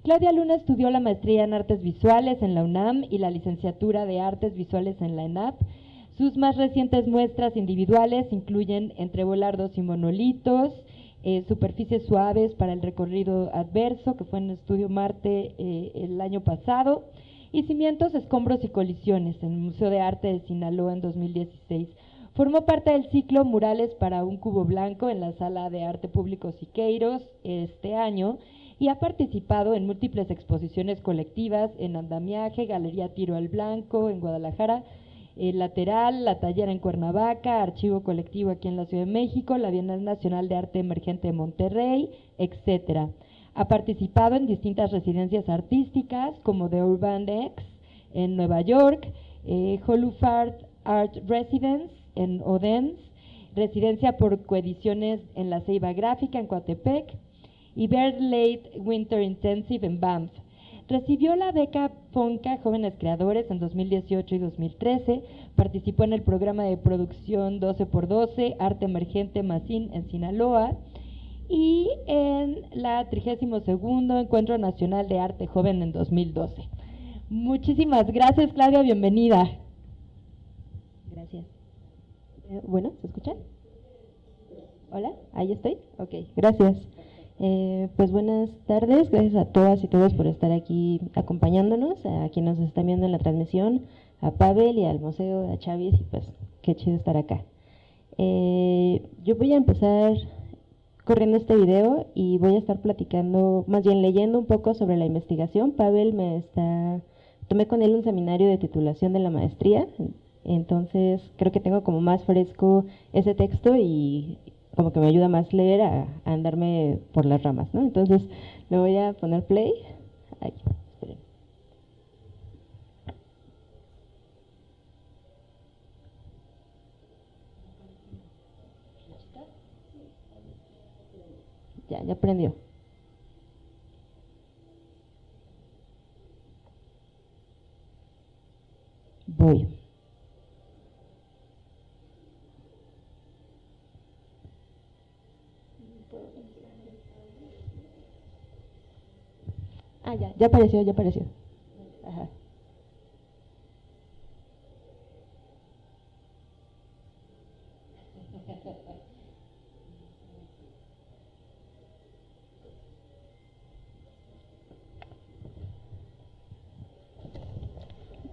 Claudia Luna estudió la maestría en Artes Visuales en la UNAM y la licenciatura de Artes Visuales en la ENAP. Sus más recientes muestras individuales incluyen entrevolardos y monolitos, superficies suaves para el recorrido adverso, que fue en Estudio Marte el año pasado, y cimientos, escombros y colisiones en el Museo de Arte de Sinaloa en 2016. Formó parte del ciclo Murales para un cubo blanco en la Sala de Arte Público Siqueiros este año y ha participado en múltiples exposiciones colectivas en Andamiaje, Galería Tiro al Blanco en Guadalajara, Lateral, La Tallera en Cuernavaca, Archivo Colectivo aquí en la Ciudad de México, la Bienal Nacional de Arte Emergente de Monterrey, etcétera. Ha participado en distintas residencias artísticas como The Urban X en Nueva York, Holufart Art Residence en Odense, residencia por coediciones en la Ceiba Gráfica en Coatepec y Bird Late Winter Intensive en Banff. Recibió la beca FONCA Jóvenes Creadores en 2018 y 2013, participó en el programa de producción 12x12 Arte Emergente Macín en Sinaloa y en la 32º Encuentro Nacional de Arte Joven en 2012. Muchísimas gracias, Claudia, bienvenida. Gracias. Bueno, ¿se escuchan? Hola, ahí estoy. Ok, gracias. Pues buenas tardes, gracias a todas y todos por estar aquí acompañándonos, a quienes nos están viendo en la transmisión, a Pavel y al museo, a Chavis, y pues qué chido estar acá. Yo voy a empezar corriendo este video y voy a estar platicando, más bien leyendo un poco sobre la investigación. Pavel tomé con él un seminario de titulación de la maestría, entonces creo que tengo como más fresco ese texto y como que me ayuda más leer a andarme por las ramas, ¿no? Entonces le voy a poner play. Ay, esperen. Ya prendió. Voy. Ya apareció. Ajá.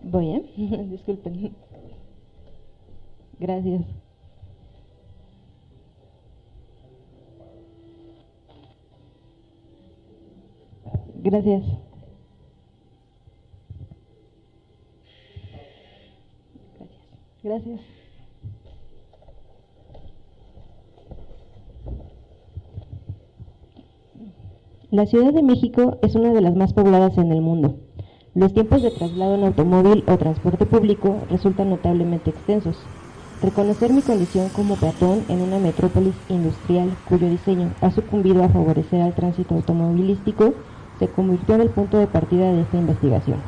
Voy, disculpen. Gracias. Gracias. Gracias. La Ciudad de México es una de las más pobladas en el mundo. Los tiempos de traslado en automóvil o transporte público resultan notablemente extensos. Reconocer mi condición como peatón en una metrópolis industrial cuyo diseño ha sucumbido a favorecer al tránsito automovilístico se convirtió en el punto de partida de esta investigación.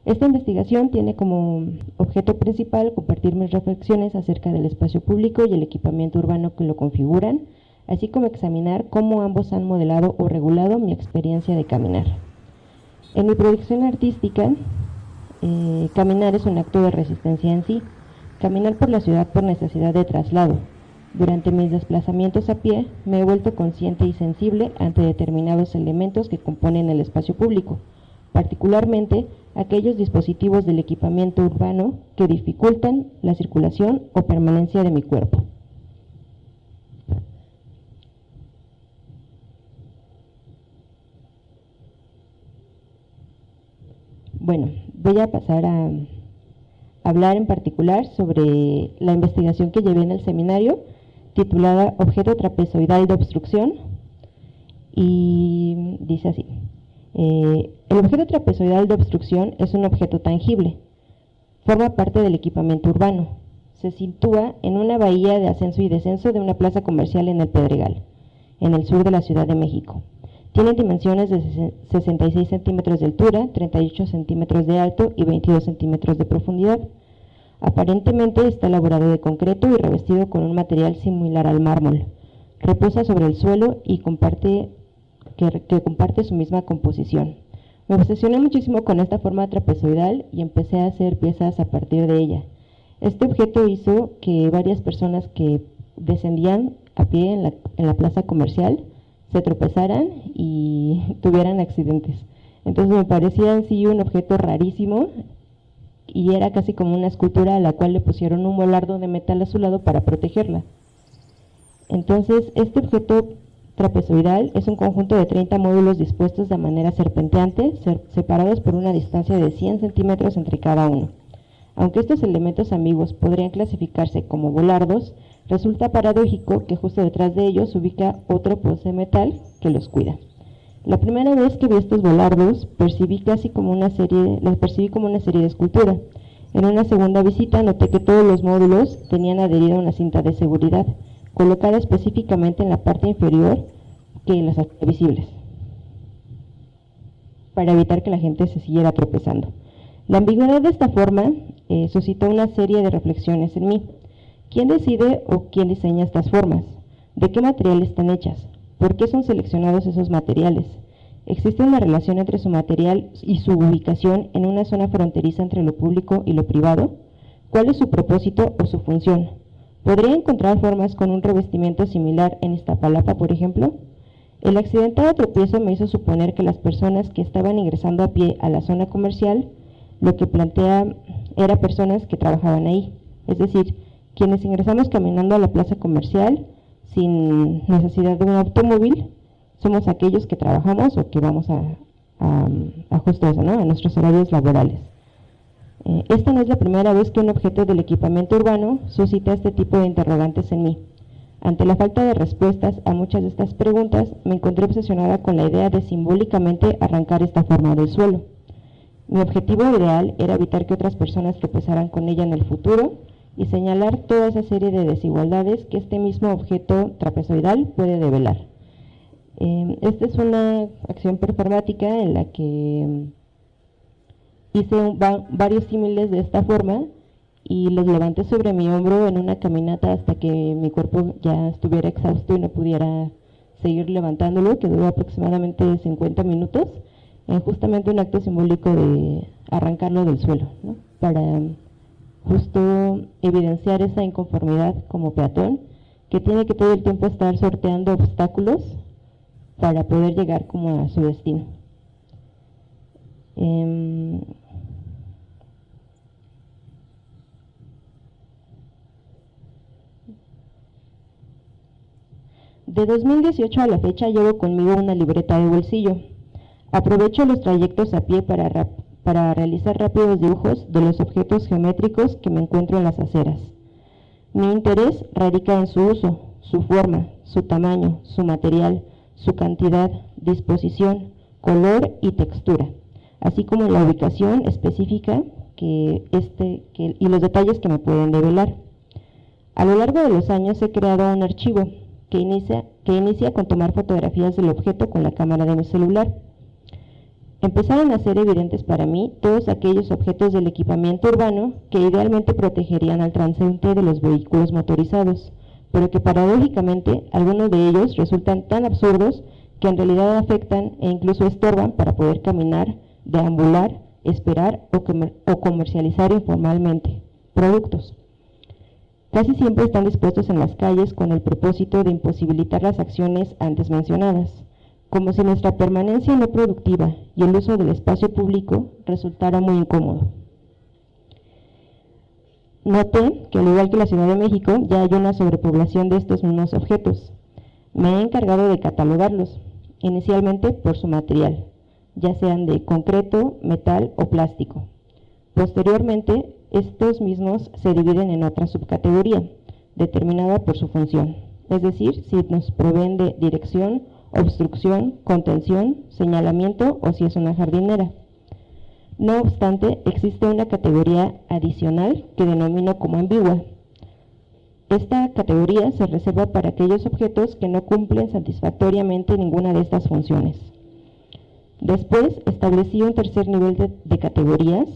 Esta investigación tiene como objeto principal compartir mis reflexiones acerca del espacio público y el equipamiento urbano que lo configuran, así como examinar cómo ambos han modelado o regulado mi experiencia de caminar. En mi producción artística, caminar es un acto de resistencia en sí. Caminar por la ciudad por necesidad de traslado. Durante mis desplazamientos a pie, me he vuelto consciente y sensible ante determinados elementos que componen el espacio público, particularmente aquellos dispositivos del equipamiento urbano que dificultan la circulación o permanencia de mi cuerpo. Bueno, voy a pasar a hablar en particular sobre la investigación que llevé en el seminario, titulada Objeto trapezoidal de obstrucción, y dice así. El objeto trapezoidal de obstrucción es un objeto tangible, forma parte del equipamiento urbano, se sitúa en una bahía de ascenso y descenso de una plaza comercial en el Pedregal, en el sur de la Ciudad de México. Tiene dimensiones de 66 centímetros de altura, 38 centímetros de alto y 22 centímetros de profundidad. Aparentemente está elaborado de concreto y revestido con un material similar al mármol. Reposa sobre el suelo y comparte su misma composición. Me obsesioné muchísimo con esta forma trapezoidal y empecé a hacer piezas a partir de ella. Este objeto hizo que varias personas que descendían a pie en la plaza comercial se tropezaran y tuvieran accidentes. Entonces me parecía en sí un objeto rarísimo y era casi como una escultura a la cual le pusieron un volardo de metal a su lado para protegerla. Entonces este objeto trapezoidal es un conjunto de 30 módulos dispuestos de manera serpenteante, separados por una distancia de 100 centímetros entre cada uno. Aunque estos elementos ambiguos podrían clasificarse como volardos, resulta paradójico que justo detrás de ellos se ubica otro poste de metal que los cuida. La primera vez que vi estos volardos, percibí como una serie de escultura. En una segunda visita noté que todos los módulos tenían adherida una cinta de seguridad, colocada específicamente en la parte inferior que las hacía visibles, para evitar que la gente se siguiera tropezando. La ambigüedad de esta forma suscitó una serie de reflexiones en mí. ¿Quién decide o quién diseña estas formas? ¿De qué materiales están hechas? ¿Por qué son seleccionados esos materiales? ¿Existe una relación entre su material y su ubicación en una zona fronteriza entre lo público y lo privado? ¿Cuál es su propósito o su función? ¿Podría encontrar formas con un revestimiento similar en Iztapalapa, por ejemplo? El accidentado tropiezo me hizo suponer que las personas que estaban ingresando a pie a la zona comercial, lo que plantea era personas que trabajaban ahí, es decir, quienes ingresamos caminando a la plaza comercial sin necesidad de un automóvil, somos aquellos que trabajamos o que vamos a justo eso, ¿no?, a nuestros horarios laborales. Esta no es la primera vez que un objeto del equipamiento urbano suscita este tipo de interrogantes en mí. Ante la falta de respuestas a muchas de estas preguntas, me encontré obsesionada con la idea de simbólicamente arrancar esta forma del suelo. Mi objetivo ideal era evitar que otras personas tropezaran con ella en el futuro y señalar toda esa serie de desigualdades que este mismo objeto trapezoidal puede develar. Esta es una acción performática en la que hice varios símiles de esta forma y los levanté sobre mi hombro en una caminata hasta que mi cuerpo ya estuviera exhausto y no pudiera seguir levantándolo, que duró aproximadamente 50 minutos, en justamente un acto simbólico de arrancarlo del suelo, ¿no?, para justo evidenciar esa inconformidad como peatón, que tiene que todo el tiempo estar sorteando obstáculos para poder llegar como a su destino. De 2018 a la fecha llevo conmigo una libreta de bolsillo. Aprovecho los trayectos a pie para realizar rápidos dibujos de los objetos geométricos que me encuentro en las aceras. Mi interés radica en su uso, su forma, su tamaño, su material, su cantidad, disposición, color y textura, así como en la ubicación específica y los detalles que me pueden develar. A lo largo de los años he creado un archivo que inicia con tomar fotografías del objeto con la cámara de mi celular. Empezaron a ser evidentes para mí todos aquellos objetos del equipamiento urbano que idealmente protegerían al transeúnte de los vehículos motorizados, pero que paradójicamente algunos de ellos resultan tan absurdos que en realidad afectan e incluso estorban para poder caminar, deambular, esperar o comercializar informalmente productos. Casi siempre están dispuestos en las calles con el propósito de imposibilitar las acciones antes mencionadas, como si nuestra permanencia no productiva y el uso del espacio público resultara muy incómodo. Noté que al igual que la Ciudad de México ya hay una sobrepoblación de estos mismos objetos. Me he encargado de catalogarlos, inicialmente por su material, ya sean de concreto, metal o plástico. Posteriormente Estos mismos se dividen en otra subcategoría, determinada por su función, es decir, si nos proveen de dirección, obstrucción, contención, señalamiento o si es una jardinera. No obstante, existe una categoría adicional que denomino como ambigua. Esta categoría se reserva para aquellos objetos que no cumplen satisfactoriamente ninguna de estas funciones. Después establecí un tercer nivel de categorías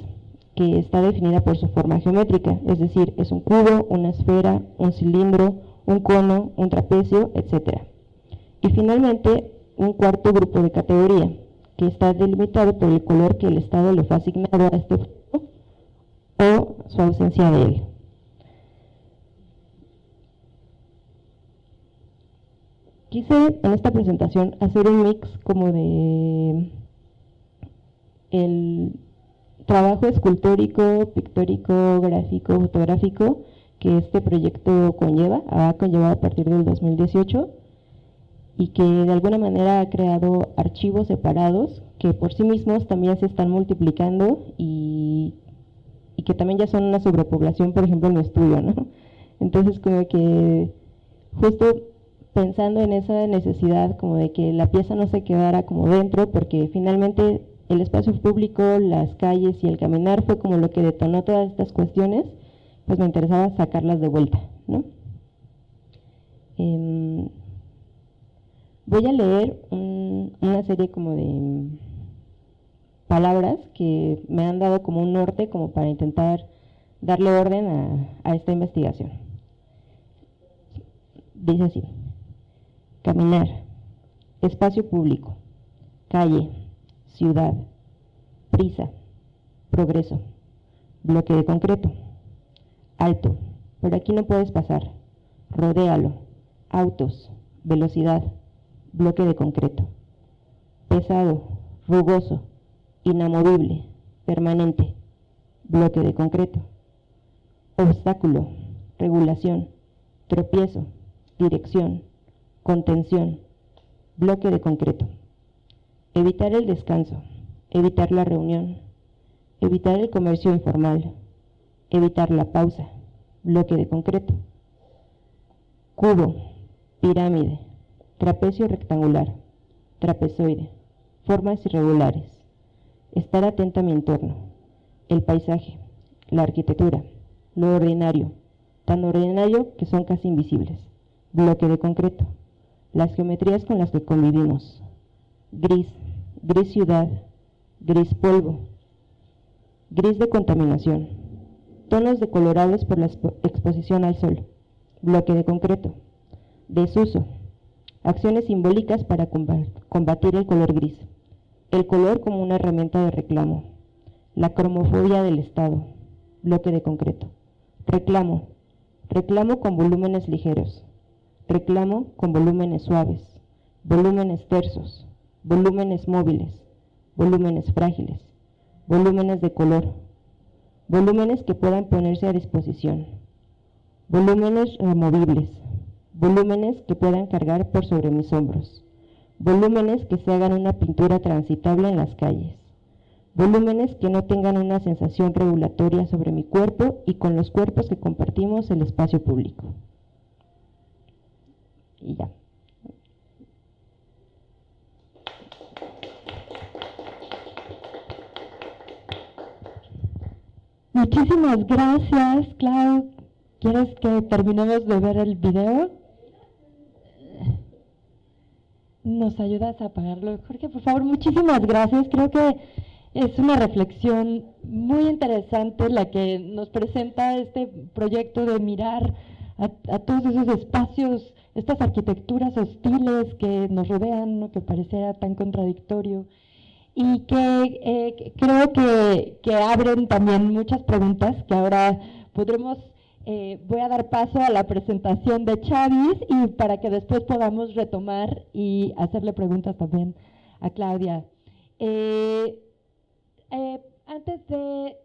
que está definida por su forma geométrica, es decir, es un cubo, una esfera, un cilindro, un cono, un trapecio, etc. Y finalmente, un cuarto grupo de categoría, que está delimitado por el color que el Estado le fue asignado a este objeto o su ausencia de él. Quise en esta presentación hacer un mix como de el trabajo escultórico, pictórico, gráfico, fotográfico que este proyecto ha conllevado a partir del 2018 y que de alguna manera ha creado archivos separados que por sí mismos también se están multiplicando y que también ya son una sobrepoblación, por ejemplo, en mi estudio, ¿no? Entonces, como que justo pensando en esa necesidad como de que la pieza no se quedara como dentro, porque finalmente el espacio público, las calles y el caminar fue como lo que detonó todas estas cuestiones, pues me interesaba sacarlas de vuelta, ¿no? Voy a leer una serie como de palabras que me han dado como un norte como para intentar darle orden a esta investigación. Dice así: caminar, espacio público, calle, ciudad, prisa, progreso, bloque de concreto, alto, por aquí no puedes pasar, rodéalo, autos, velocidad, bloque de concreto, pesado, rugoso, inamovible, permanente, bloque de concreto, obstáculo, regulación, tropiezo, dirección, contención, bloque de concreto, evitar el descanso, evitar la reunión, evitar el comercio informal, evitar la pausa, bloque de concreto, cubo, pirámide, trapecio rectangular, trapezoide, formas irregulares, estar atento a mi entorno, el paisaje, la arquitectura, lo ordinario, tan ordinario que son casi invisibles, bloque de concreto, las geometrías con las que convivimos, gris, gris ciudad, gris polvo, gris de contaminación, tonos decolorados por la exposición al sol, bloque de concreto, desuso, acciones simbólicas para combatir el color gris, el color como una herramienta de reclamo, la cromofobia del Estado, bloque de concreto, reclamo, reclamo con volúmenes ligeros, reclamo con volúmenes suaves, volúmenes tersos, volúmenes móviles, volúmenes frágiles, volúmenes de color, volúmenes que puedan ponerse a disposición, volúmenes removibles, volúmenes que puedan cargar por sobre mis hombros, volúmenes que se hagan una pintura transitable en las calles, volúmenes que no tengan una sensación regulatoria sobre mi cuerpo y con los cuerpos que compartimos el espacio público. Y ya. Muchísimas gracias, Clau. ¿Quieres que terminemos de ver el video? ¿Nos ayudas a apagarlo? Jorge, por favor, muchísimas gracias. Creo que es una reflexión muy interesante la que nos presenta este proyecto de mirar a todos esos espacios, estas arquitecturas hostiles que nos rodean, ¿no? Que pareciera tan contradictorio. Y que creo que abren también muchas preguntas que ahora podremos, voy a dar paso a la presentación de Chavis y para que después podamos retomar y hacerle preguntas también a Claudia. Antes de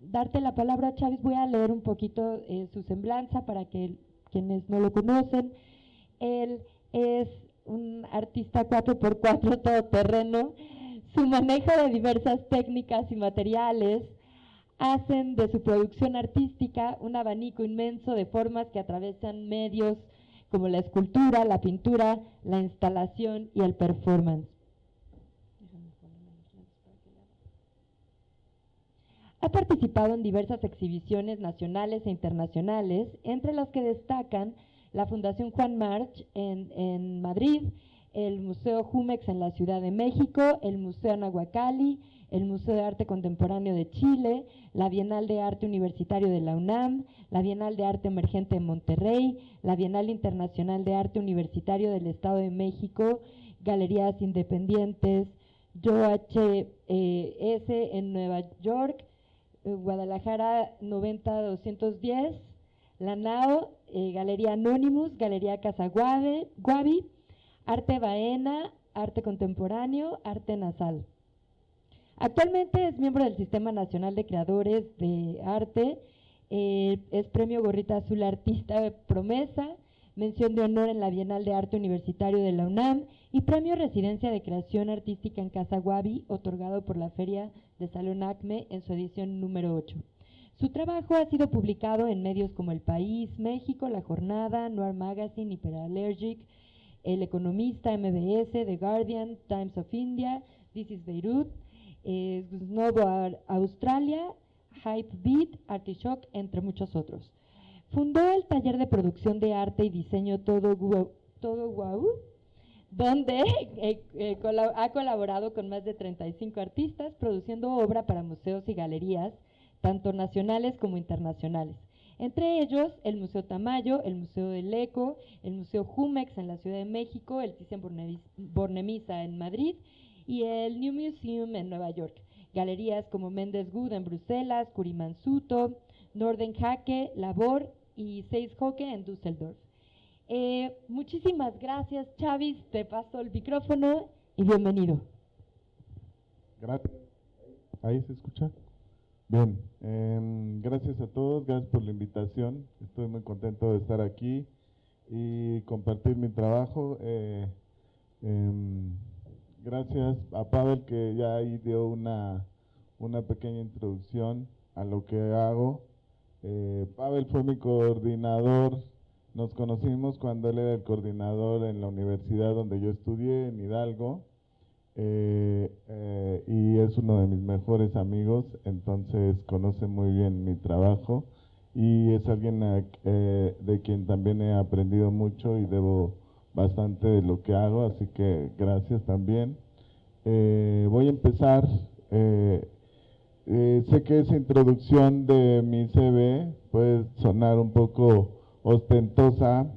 darte la palabra, Chavis, voy a leer un poquito su semblanza para que quienes no lo conocen. Él es un artista 4x4 todoterreno. Su manejo de diversas técnicas y materiales hacen de su producción artística un abanico inmenso de formas que atravesan medios como la escultura, la pintura, la instalación y el performance. Ha participado en diversas exhibiciones nacionales e internacionales, entre las que destacan la Fundación Juan March en Madrid, el Museo Jumex en la Ciudad de México, el Museo Nahuacalli, el Museo de Arte Contemporáneo de Chile, la Bienal de Arte Universitario de la UNAM, la Bienal de Arte Emergente de Monterrey, la Bienal Internacional de Arte Universitario del Estado de México, Galerías Independientes, YOHS en Nueva York, Guadalajara 90-210, la NAO, Galería Anonymous, Galería Casa Guavi, Arte Baena, Arte Contemporáneo, Arte Nasal. Actualmente es miembro del Sistema Nacional de Creadores de Arte, es Premio Gorrita Azul Artista Promesa, mención de honor en la Bienal de Arte Universitario de la UNAM y Premio Residencia de Creación Artística en Casa Guavi, otorgado por la Feria de Salón ACME en su edición número 8. Su trabajo ha sido publicado en medios como El País, México, La Jornada, Noir Magazine, Hyperallergic, El Economista, MBS, The Guardian, Times of India, This is Beirut, Novo Australia, Hype Beat, Artishock, entre muchos otros. Fundó el taller de producción de arte y diseño Todo Guau, donde ha colaborado con más de 35 artistas, produciendo obra para museos y galerías, tanto nacionales como internacionales. Entre ellos, el Museo Tamayo, el Museo del Eco, el Museo Jumex en la Ciudad de México, el Thyssen-Bornemisza en Madrid y el New Museum en Nueva York. Galerías como Mendes Good en Bruselas, Kurimansuto, Norden Hake, Labor y Seis Hoke en Düsseldorf. Muchísimas gracias, Chavis, te paso el micrófono y bienvenido. Gracias. ¿Ahí se escucha? Bien, gracias a todos, gracias por la invitación. Estoy muy contento de estar aquí y compartir mi trabajo. Gracias a Pavel, que ya ahí dio una pequeña introducción a lo que hago. Pavel fue mi coordinador, nos conocimos cuando él era el coordinador en la universidad donde yo estudié, en Hidalgo, y es uno de mis mejores amigos, entonces conoce muy bien mi trabajo y es alguien de quien también he aprendido mucho y debo bastante de lo que hago, así que gracias también. Voy a empezar. Sé que esa introducción de mi CV puede sonar un poco ostentosa,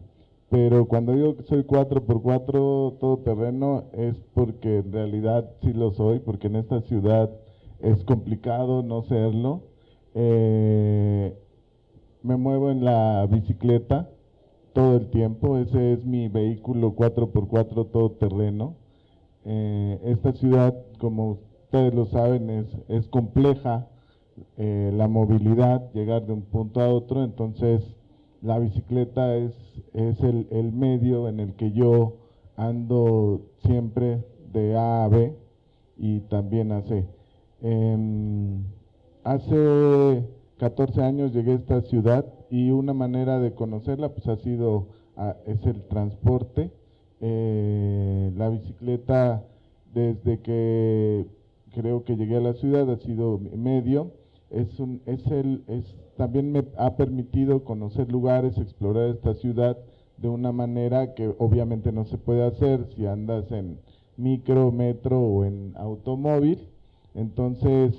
pero cuando digo que soy 4x4 todoterreno es porque en realidad sí lo soy, porque en esta ciudad es complicado no serlo. Me muevo en la bicicleta todo el tiempo, ese es mi vehículo 4x4 todoterreno. Esta ciudad, como ustedes lo saben, es compleja la movilidad, llegar de un punto a otro, entonces la bicicleta es el medio en el que yo ando siempre de A a B y también a C. Hace 14 años llegué a esta ciudad y una manera de conocerla pues es el transporte. La bicicleta, desde que creo que llegué a la ciudad, ha sido medio. También me ha permitido conocer lugares, explorar esta ciudad de una manera que obviamente no se puede hacer si andas en micro, metro o en automóvil. Entonces,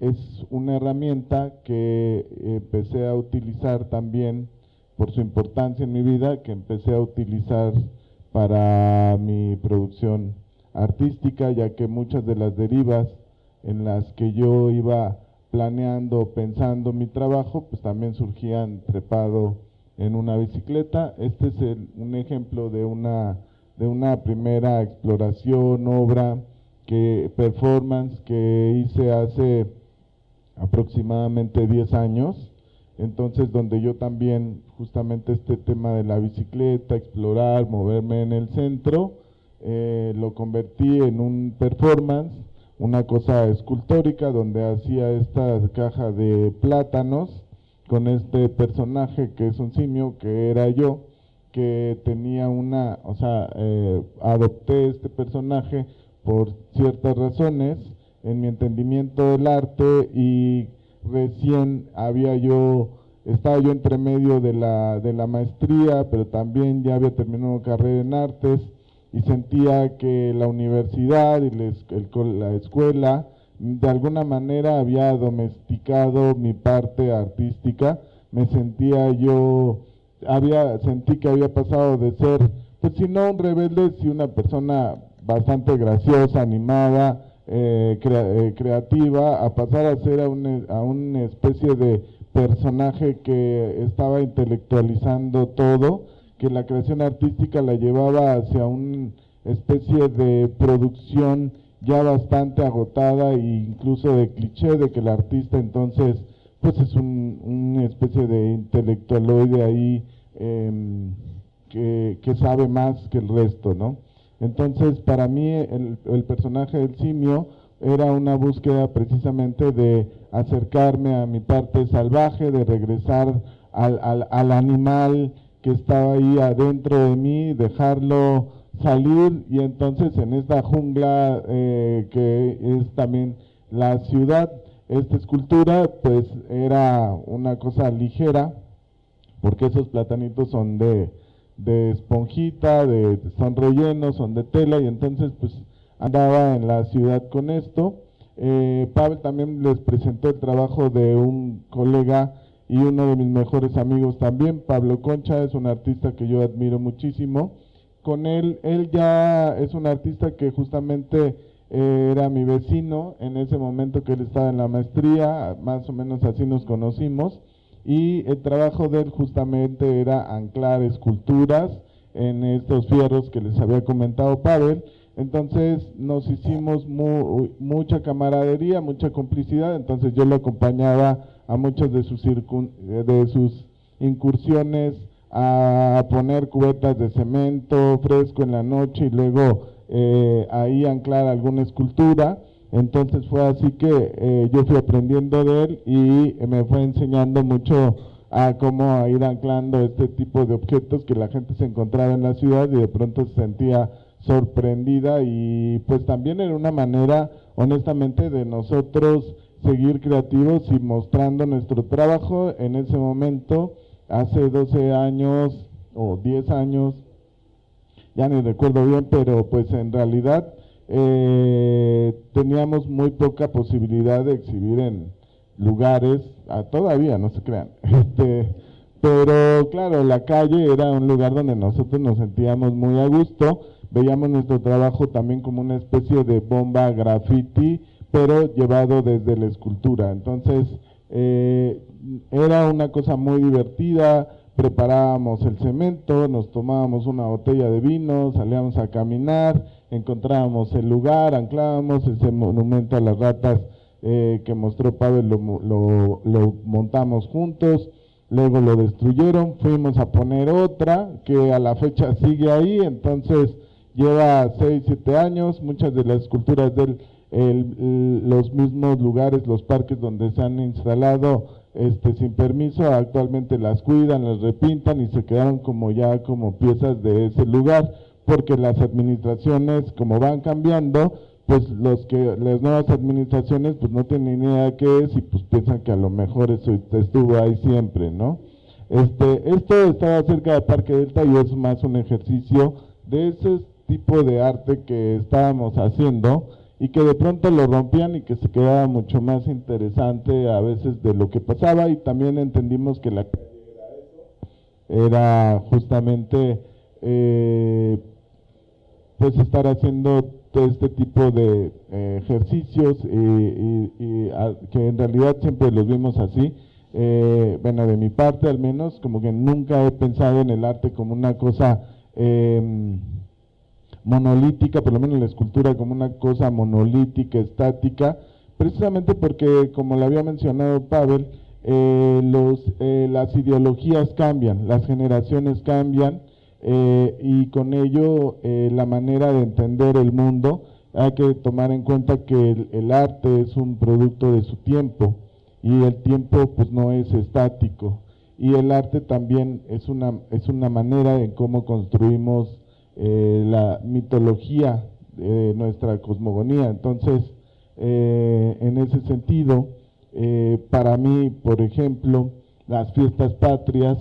es una herramienta que empecé a utilizar también por su importancia en mi vida, que empecé a utilizar para mi producción artística, ya que muchas de las derivas en las que yo iba planeando, pensando mi trabajo, pues también surgían trepado en una bicicleta. Este es un ejemplo de una primera exploración, obra, performance que hice hace aproximadamente 10 años. Entonces, donde yo también, justamente este tema de la bicicleta, explorar, moverme en el centro, lo convertí en un performance una cosa escultórica donde hacía esta caja de plátanos con este personaje que es un simio, que era yo, que tenía adopté este personaje por ciertas razones en mi entendimiento del arte, y recién estaba yo entre medio de la maestría, pero también ya había terminado carrera en artes, y sentía que la universidad y la escuela de alguna manera había domesticado mi parte artística. Sentí que había pasado de ser, pues si no un rebelde, si una persona bastante graciosa, animada, creativa, a pasar a ser a una especie de personaje que estaba intelectualizando todo, que la creación artística la llevaba hacia una especie de producción ya bastante agotada e incluso de cliché, de que el artista entonces pues es una especie de intelectualoide ahí que sabe más que el resto, ¿no? Entonces para mí el personaje del simio era una búsqueda precisamente de acercarme a mi parte salvaje, de regresar al animal que estaba ahí adentro de mí, dejarlo salir, y entonces en esta jungla que es también la ciudad, esta escultura pues era una cosa ligera, porque esos platanitos son de esponjita, son rellenos, son de tela, y entonces pues andaba en la ciudad con esto. Pavel también les presentó el trabajo de un colega y uno de mis mejores amigos también, Pablo Concha, es un artista que yo admiro muchísimo. Con él ya es un artista que justamente era mi vecino en ese momento que él estaba en la maestría, más o menos así nos conocimos, y el trabajo de él justamente era anclar esculturas en estos fierros que les había comentado Pavel. Entonces nos hicimos mucha camaradería, mucha complicidad. Entonces yo lo acompañaba a muchas de sus incursiones a poner cubetas de cemento fresco en la noche y luego ahí anclar alguna escultura. Entonces fue así que yo fui aprendiendo de él y me fue enseñando mucho a cómo ir anclando este tipo de objetos que la gente se encontraba en la ciudad y de pronto se sentía sorprendida, y pues también era una manera honestamente de nosotros seguir creativos y mostrando nuestro trabajo. En ese momento, hace 12 años o 10 años, ya ni recuerdo bien, pero pues en realidad teníamos muy poca posibilidad de exhibir en lugares, todavía no se crean, pero claro, la calle era un lugar donde nosotros nos sentíamos muy a gusto. Veíamos nuestro trabajo también como una especie de bomba graffiti, pero llevado desde la escultura. Entonces era una cosa muy divertida. Preparábamos el cemento, nos tomábamos una botella de vino, salíamos a caminar, encontrábamos el lugar, anclábamos ese monumento a las ratas que mostró Pavel, lo montamos juntos, luego lo destruyeron, fuimos a poner otra que a la fecha sigue ahí. Entonces lleva 6, 7 años, muchas de las esculturas de los mismos lugares, los parques donde se han instalado sin permiso, actualmente las cuidan, las repintan y se quedaron como piezas de ese lugar, porque las administraciones, como van cambiando, pues las nuevas administraciones pues no tienen ni idea de qué es, y pues piensan que a lo mejor eso estuvo ahí siempre, ¿no? Esto estaba cerca del Parque Delta y es más un ejercicio de ese tipo de arte que estábamos haciendo, y que de pronto lo rompían y que se quedaba mucho más interesante a veces de lo que pasaba. Y también entendimos que la calle era justamente pues estar haciendo todo este tipo de ejercicios que en realidad siempre los vimos así. Bueno, de mi parte al menos, como que nunca he pensado en el arte como una cosa monolítica, por lo menos la escultura como una cosa monolítica, estática, precisamente porque, como le había mencionado Pavel, las ideologías cambian, las generaciones cambian, y con ello la manera de entender el mundo, hay que tomar en cuenta que el arte es un producto de su tiempo y el tiempo pues no es estático, y el arte también es una manera en cómo construimos la mitología de nuestra cosmogonía. Entonces, en ese sentido, para mí, por ejemplo, las fiestas patrias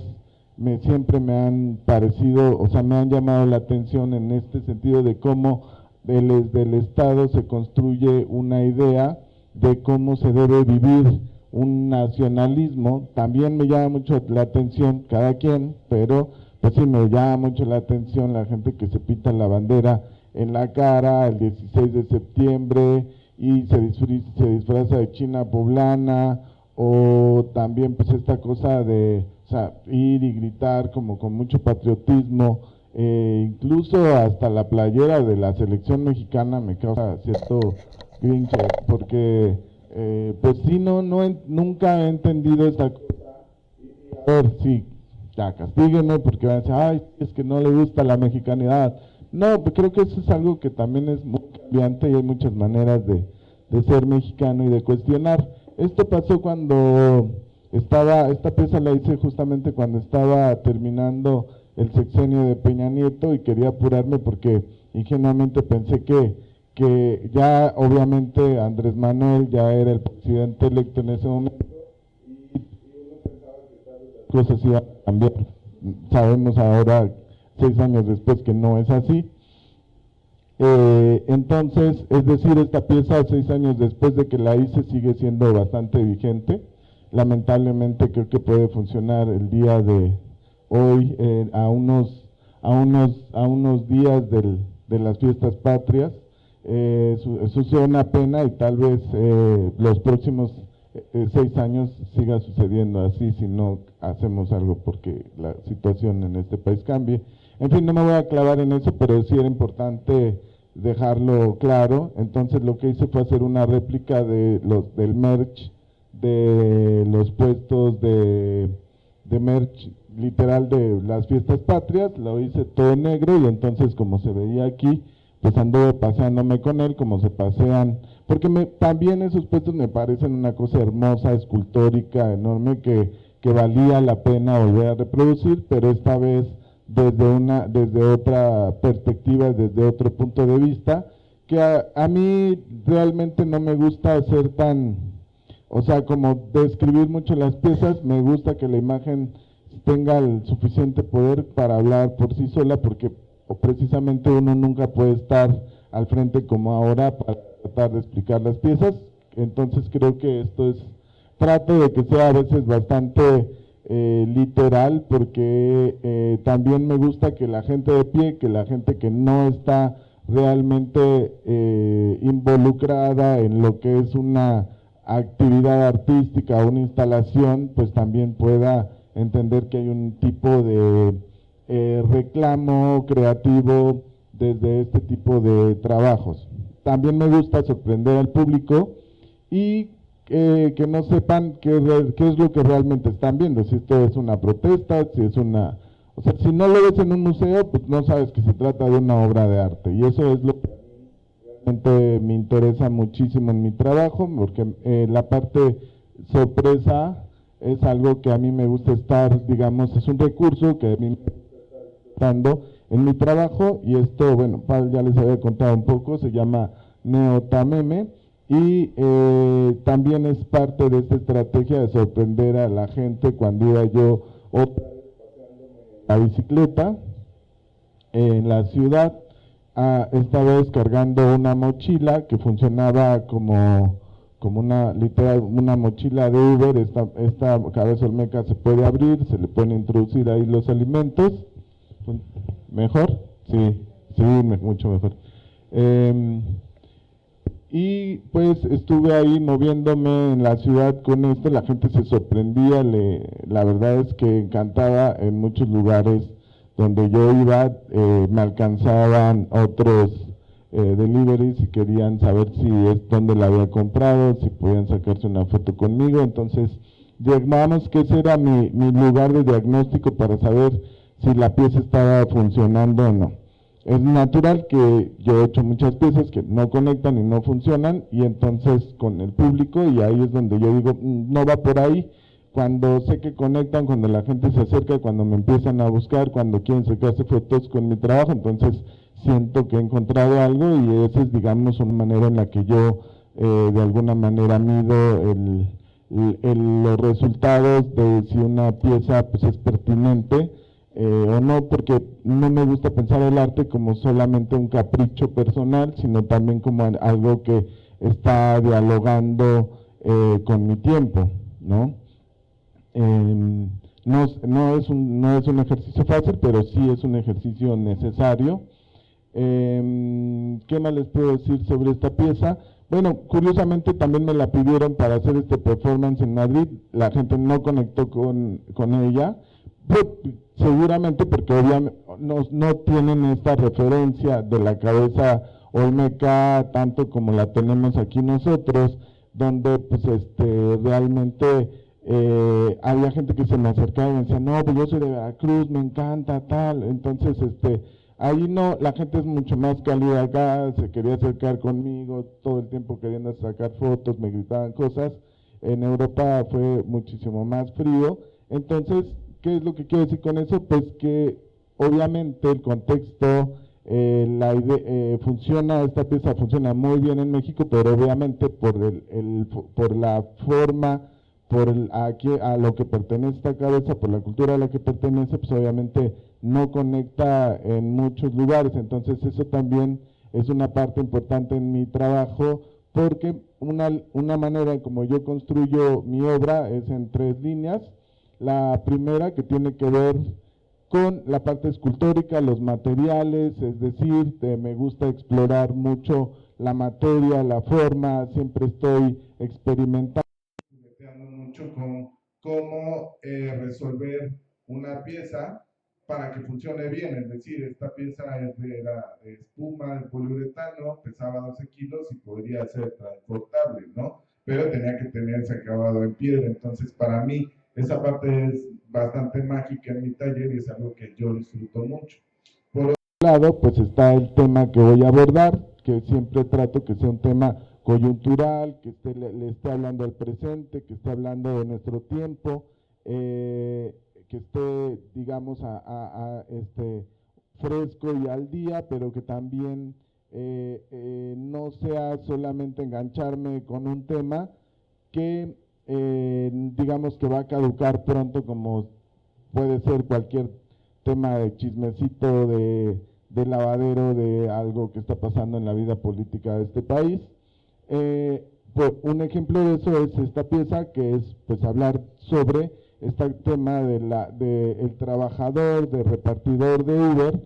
siempre me han parecido, o sea, me han llamado la atención en este sentido de cómo desde el Estado se construye una idea de cómo se debe vivir un nacionalismo. También me llama mucho la atención cada quien, pero pues sí me llama mucho la atención la gente que se pinta la bandera en la cara el 16 de septiembre y se disfraza de china poblana, o también pues esta cosa de, o sea, ir y gritar como con mucho patriotismo, incluso hasta la playera de la selección mexicana me causa cierto grinche, porque pues sí, nunca he entendido esta cosa. A ver, sí, ya castíguenme porque van a decir, ay, es que no le gusta la mexicanidad. No, pues creo que eso es algo que también es muy cambiante y hay muchas maneras de ser mexicano y de cuestionar. Esto pasó cuando esta pieza la hice justamente cuando estaba terminando el sexenio de Peña Nieto y quería apurarme porque ingenuamente pensé que ya obviamente Andrés Manuel ya era el presidente electo en ese momento y uno pensaba que las cosas iban a cambiar. Sabemos ahora, 6 años después, que no es así. Entonces, es decir, esta pieza 6 años después de que la hice sigue siendo bastante vigente. Lamentablemente creo que puede funcionar el día de hoy, a unos días de las fiestas patrias. Eso es una pena y tal vez los próximos 6 años siga sucediendo así si no hacemos algo porque la situación en este país cambie. En fin, no me voy a clavar en eso, pero sí era importante dejarlo claro. Entonces lo que hice fue hacer una réplica del merch, de los puestos de merch literal de las fiestas patrias. Lo hice todo negro y entonces, como se veía aquí, pues anduve paseándome con él como se pasean, porque también esos puestos me parecen una cosa hermosa, escultórica, enorme, que valía la pena volver a reproducir, pero esta vez desde otra perspectiva, desde otro punto de vista, que a mí realmente no me gusta hacer tan, o sea, como describir mucho las piezas. Me gusta que la imagen tenga el suficiente poder para hablar por sí sola, porque precisamente uno nunca puede estar al frente como ahora para tratar de explicar las piezas. Entonces creo que trato de que sea a veces bastante literal, porque también me gusta que la gente de pie, que la gente que no está realmente involucrada en lo que es una actividad artística o una instalación, pues también pueda entender que hay un tipo de reclamo creativo desde este tipo de trabajos. También me gusta sorprender al público y que no sepan qué es lo que realmente están viendo, si esto es una protesta, si es una... O sea, si no lo ves en un museo, pues no sabes que se trata de una obra de arte, y eso es lo que realmente me interesa muchísimo en mi trabajo, porque la parte sorpresa es algo que a mí me gusta estar, digamos, es un recurso que a mí me gusta estar dando en mi trabajo, y esto, bueno, ya les había contado un poco, se llama Neotameme, y también es parte de esta estrategia de sorprender a la gente cuando iba yo otra vez paseándome la bicicleta en la ciudad, esta vez cargando una mochila que funcionaba como una mochila de Uber. Esta cabeza olmeca se puede abrir, se le pueden introducir ahí los alimentos. ¿Mejor? Sí, mucho mejor. Y pues estuve ahí moviéndome en la ciudad con esto, la gente se sorprendía, la verdad es que encantaba. En muchos lugares donde yo iba me alcanzaban otros deliveries y querían saber dónde la había comprado, si podían sacarse una foto conmigo. Entonces, digamos que ese era mi lugar de diagnóstico para saber si la pieza estaba funcionando o no. es natural que yo he hecho muchas piezas que no conectan y no funcionan, y entonces con el público, y ahí es donde yo digo, no va por ahí. Cuando sé que conectan, cuando la gente se acerca, cuando me empiezan a buscar, cuando quieren sacarse fotos con mi trabajo, entonces siento que he encontrado algo, y esa es, digamos, una manera en la que yo de alguna manera mido los resultados de si una pieza pues es pertinente o no, porque no me gusta pensar el arte como solamente un capricho personal, sino también como algo que está dialogando con mi tiempo, ¿no? No es un ejercicio fácil, pero sí es un ejercicio necesario. ¿Qué más les puedo decir sobre esta pieza? Bueno, curiosamente también me la pidieron para hacer este performance en Madrid. La gente no conectó con ella, seguramente porque obviamente no tienen esta referencia de la cabeza olmeca tanto como la tenemos aquí nosotros, donde pues realmente había gente que se me acercaba y me decía, no, pues yo soy de Veracruz, me encanta tal. Entonces ahí no, la gente es mucho más cálida acá, se quería acercar conmigo todo el tiempo queriendo sacar fotos, me gritaban cosas. En Europa fue muchísimo más frío. Entonces, ¿qué es lo que quiero decir con eso? Pues que obviamente el contexto, esta pieza funciona muy bien en México, pero obviamente por la forma, a lo que pertenece esta cabeza, por la cultura a la que pertenece, pues obviamente no conecta en muchos lugares. Entonces eso también es una parte importante en mi trabajo, porque una manera en como yo construyo mi obra es en 3 líneas. La primera, que tiene que ver con la parte escultórica, los materiales, es decir, me gusta explorar mucho la materia, la forma, siempre estoy experimentando mucho con cómo resolver una pieza para que funcione bien. Es decir, esta pieza es de espuma, de poliuretano, pesaba 12 kilos y podría ser transportable, ¿no? Pero tenía que tener ese acabado en piedra. Entonces, para mí, esa parte es bastante mágica en mi taller y es algo que yo disfruto mucho. Por otro lado, pues está el tema que voy a abordar, que siempre trato que sea un tema coyuntural, que le esté hablando al presente, que esté hablando de nuestro tiempo, que esté, digamos, fresco y al día, pero que también no sea solamente engancharme con un tema que digamos que va a caducar pronto, como puede ser cualquier tema de chismecito, de lavadero, de algo que está pasando en la vida política de este país. Pues un ejemplo de eso es esta pieza, que es pues hablar sobre este tema de el trabajador, de repartidor de Uber,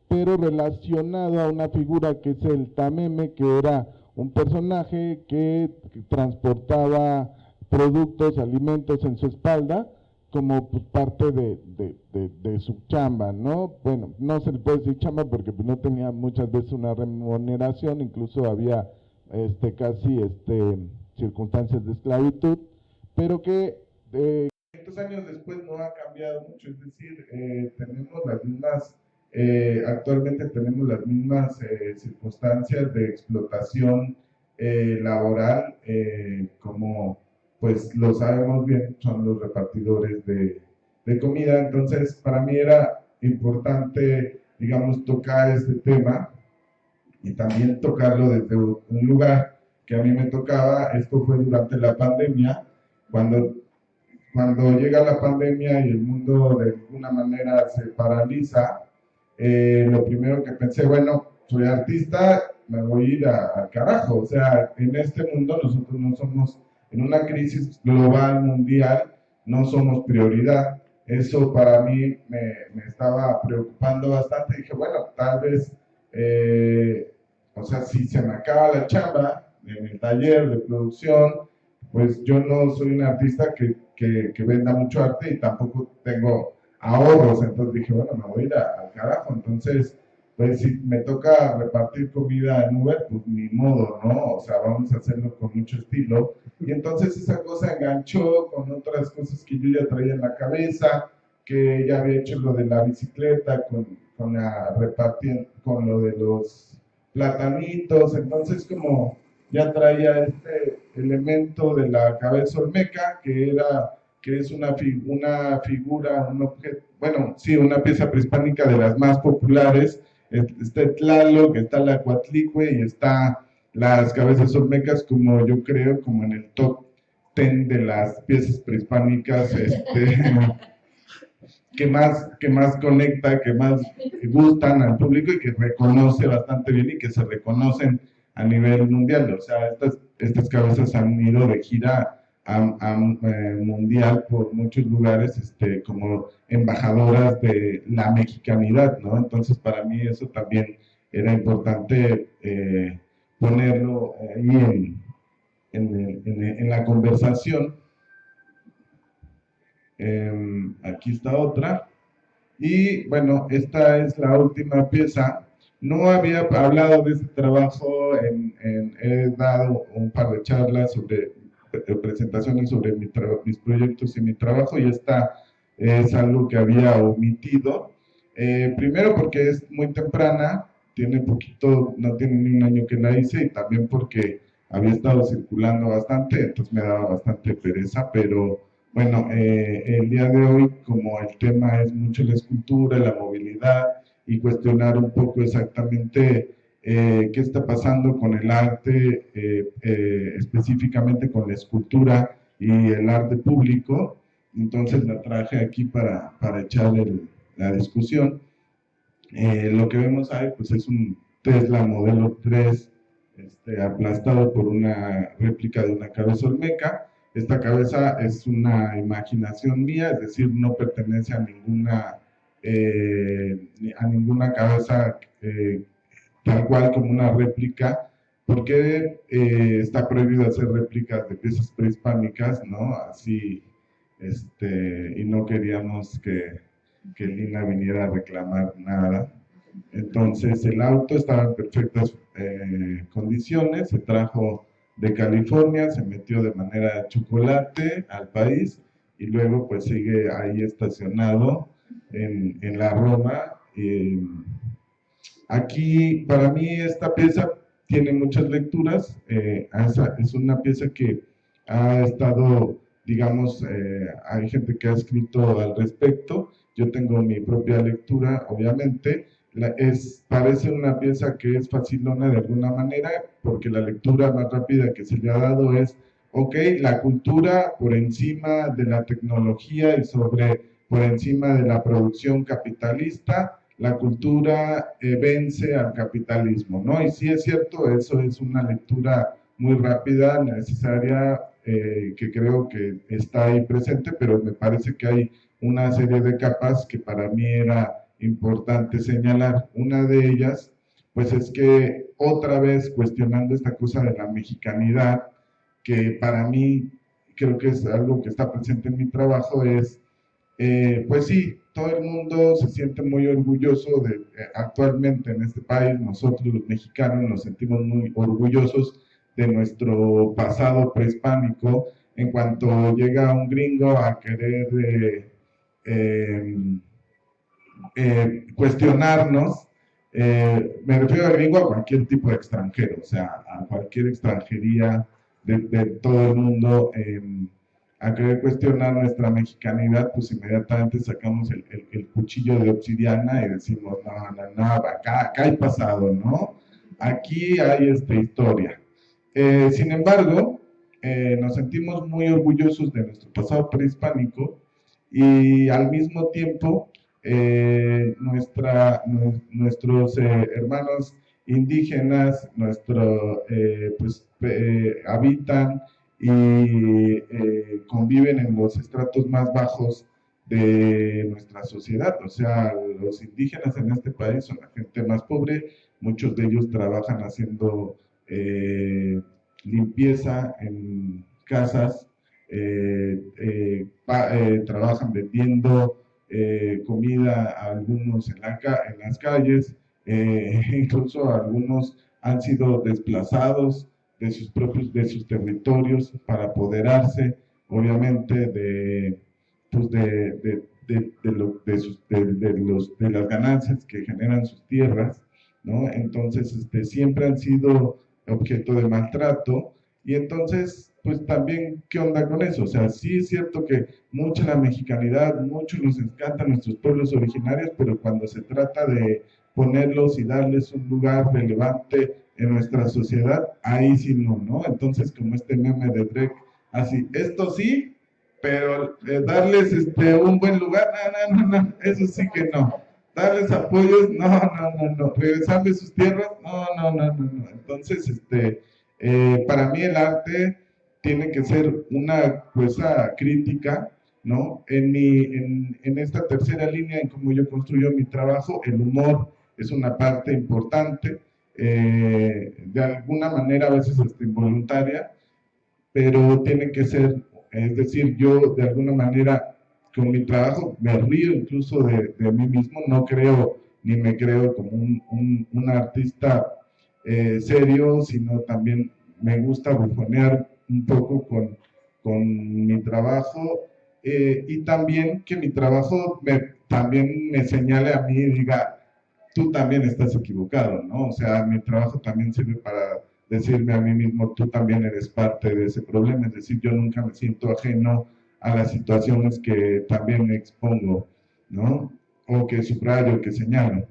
pero relacionado a una figura que es el Tameme, que era un personaje que transportaba productos, alimentos en su espalda, como pues, parte de su chamba, ¿no? Bueno, no se le puede decir chamba porque pues, no tenía muchas veces una remuneración, incluso había casi circunstancias de esclavitud, pero que 500 años después no ha cambiado mucho. Es decir, tenemos las mismas, actualmente tenemos las mismas circunstancias de explotación laboral, como pues lo sabemos bien, son los repartidores de comida. Entonces, para mí era importante, digamos, tocar este tema y también tocarlo desde un lugar que a mí me tocaba. Esto fue durante la pandemia, cuando llega la pandemia y el mundo de alguna manera se paraliza. Lo primero que pensé, bueno, soy artista, me voy a ir al carajo. O sea, en este mundo nosotros no somos, en una crisis global, mundial, no somos prioridad. Eso para mí me estaba preocupando bastante. Dije, bueno, tal vez, o sea, si se me acaba la chamba en el taller de producción, pues yo no soy un artista que venda mucho arte y tampoco tengo ahorros. Entonces dije, bueno, me voy a ir al carajo. Entonces, pues si me toca repartir comida en Uber, pues ni modo, ¿no? O sea, vamos a hacerlo con mucho estilo. Y entonces esa cosa enganchó con otras cosas que yo ya traía en la cabeza. que ya había hecho lo de la bicicleta, con lo de los platanitos, entonces como ya traía este elemento de la cabeza olmeca, que es una figura, un objeto, bueno, sí, una pieza prehispánica de las más populares. Está el Tlaloc, está la Coatlicue y está las cabezas olmecas, como yo creo, como en el top 10 de las piezas prehispánicas, que más conecta, que más gustan al público y que reconoce bastante bien y que se reconocen a nivel mundial. O sea, estas cabezas han ido de gira mundial por muchos lugares, como embajadoras de la mexicanidad, ¿no? Entonces, para mí eso también era importante ponerlo ahí en la conversación. Aquí está otra. Y bueno, esta es la última pieza. No había hablado de este trabajo, he dado un par de charlas sobre presentaciones sobre mis proyectos y mi trabajo, y esta es algo que había omitido. Primero porque es muy temprana, tiene poquito, no tiene ni un año que la hice, y también porque había estado circulando bastante, entonces me daba bastante pereza, pero bueno, el día de hoy, como el tema es mucho la escultura, la movilidad, y cuestionar un poco exactamente qué está pasando con el arte, específicamente con la escultura y el arte público, entonces la traje aquí para echar la discusión. Lo que vemos ahí pues es un Tesla modelo 3 aplastado por una réplica de una cabeza olmeca. Esta cabeza es una imaginación mía, es decir, no pertenece a ninguna cabeza tal cual como una réplica, porque está prohibido hacer réplicas de piezas prehispánicas, ¿no? Así, y no queríamos que Lina viniera a reclamar nada. Entonces el auto estaba en perfectas condiciones, se trajo de California, se metió de manera chocolate al país y luego pues sigue ahí estacionado en la Roma. Aquí para mí esta pieza tiene muchas lecturas, es una pieza que ha estado, digamos, hay gente que ha escrito al respecto, yo tengo mi propia lectura, obviamente. Parece una pieza que es facilona de alguna manera, porque la lectura más rápida que se le ha dado es, ok, la cultura por encima de la tecnología y por encima de la producción capitalista, la cultura vence al capitalismo, ¿no? Y sí es cierto, eso es una lectura muy rápida, necesaria, que creo que está ahí presente, pero me parece que hay una serie de capas que para mí era importante señalar. Una de ellas, pues es que otra vez cuestionando esta cosa de la mexicanidad, que para mí creo que es algo que está presente en mi trabajo, es, pues sí, todo el mundo se siente muy orgulloso actualmente en este país, nosotros los mexicanos nos sentimos muy orgullosos de nuestro pasado prehispánico, en cuanto llega un gringo a querer cuestionarnos, me refiero a gringo a cualquier tipo de extranjero, o sea, a cualquier extranjería de todo el mundo, a querer cuestionar nuestra mexicanidad, pues inmediatamente sacamos el cuchillo de obsidiana y decimos, no, acá hay pasado, ¿no? Aquí hay esta historia. Sin embargo, nos sentimos muy orgullosos de nuestro pasado prehispánico y al mismo tiempo nuestros hermanos indígenas, habitan y conviven en los estratos más bajos de nuestra sociedad. O sea, los indígenas en este país son la gente más pobre, muchos de ellos trabajan haciendo limpieza en casas, trabajan vendiendo comida a algunos en las calles, incluso algunos han sido desplazados de sus territorios para apoderarse, obviamente, de de las ganancias que generan sus tierras, ¿no? Entonces, siempre han sido objeto de maltrato, y entonces, pues también, ¿qué onda con eso? O sea, sí es cierto que mucha la mexicanidad, mucho nos encantan nuestros pueblos originarios, pero cuando se trata de ponerlos y darles un lugar relevante en nuestra sociedad, ahí sí no. Entonces, como este meme de Drake, así, esto sí, pero darles un buen lugar, no, eso sí que no. Darles apoyos, no. Regresarles sus tierras, no. Entonces, para mí el arte tiene que ser una cosa crítica, ¿no? En esta tercera línea, en cómo yo construyo mi trabajo, el humor es una parte importante, de alguna manera a veces involuntaria, pero tiene que ser, es decir, yo de alguna manera con mi trabajo me río incluso de mí mismo, no creo ni me creo como un artista serio, sino también me gusta bufonear un poco con mi trabajo, y también que mi trabajo también me señale a mí y diga, tú también estás equivocado, ¿no? O sea, mi trabajo también sirve para decirme a mí mismo, tú también eres parte de ese problema, es decir, yo nunca me siento ajeno a las situaciones que también me expongo, ¿no? O que subrayo, que señalo.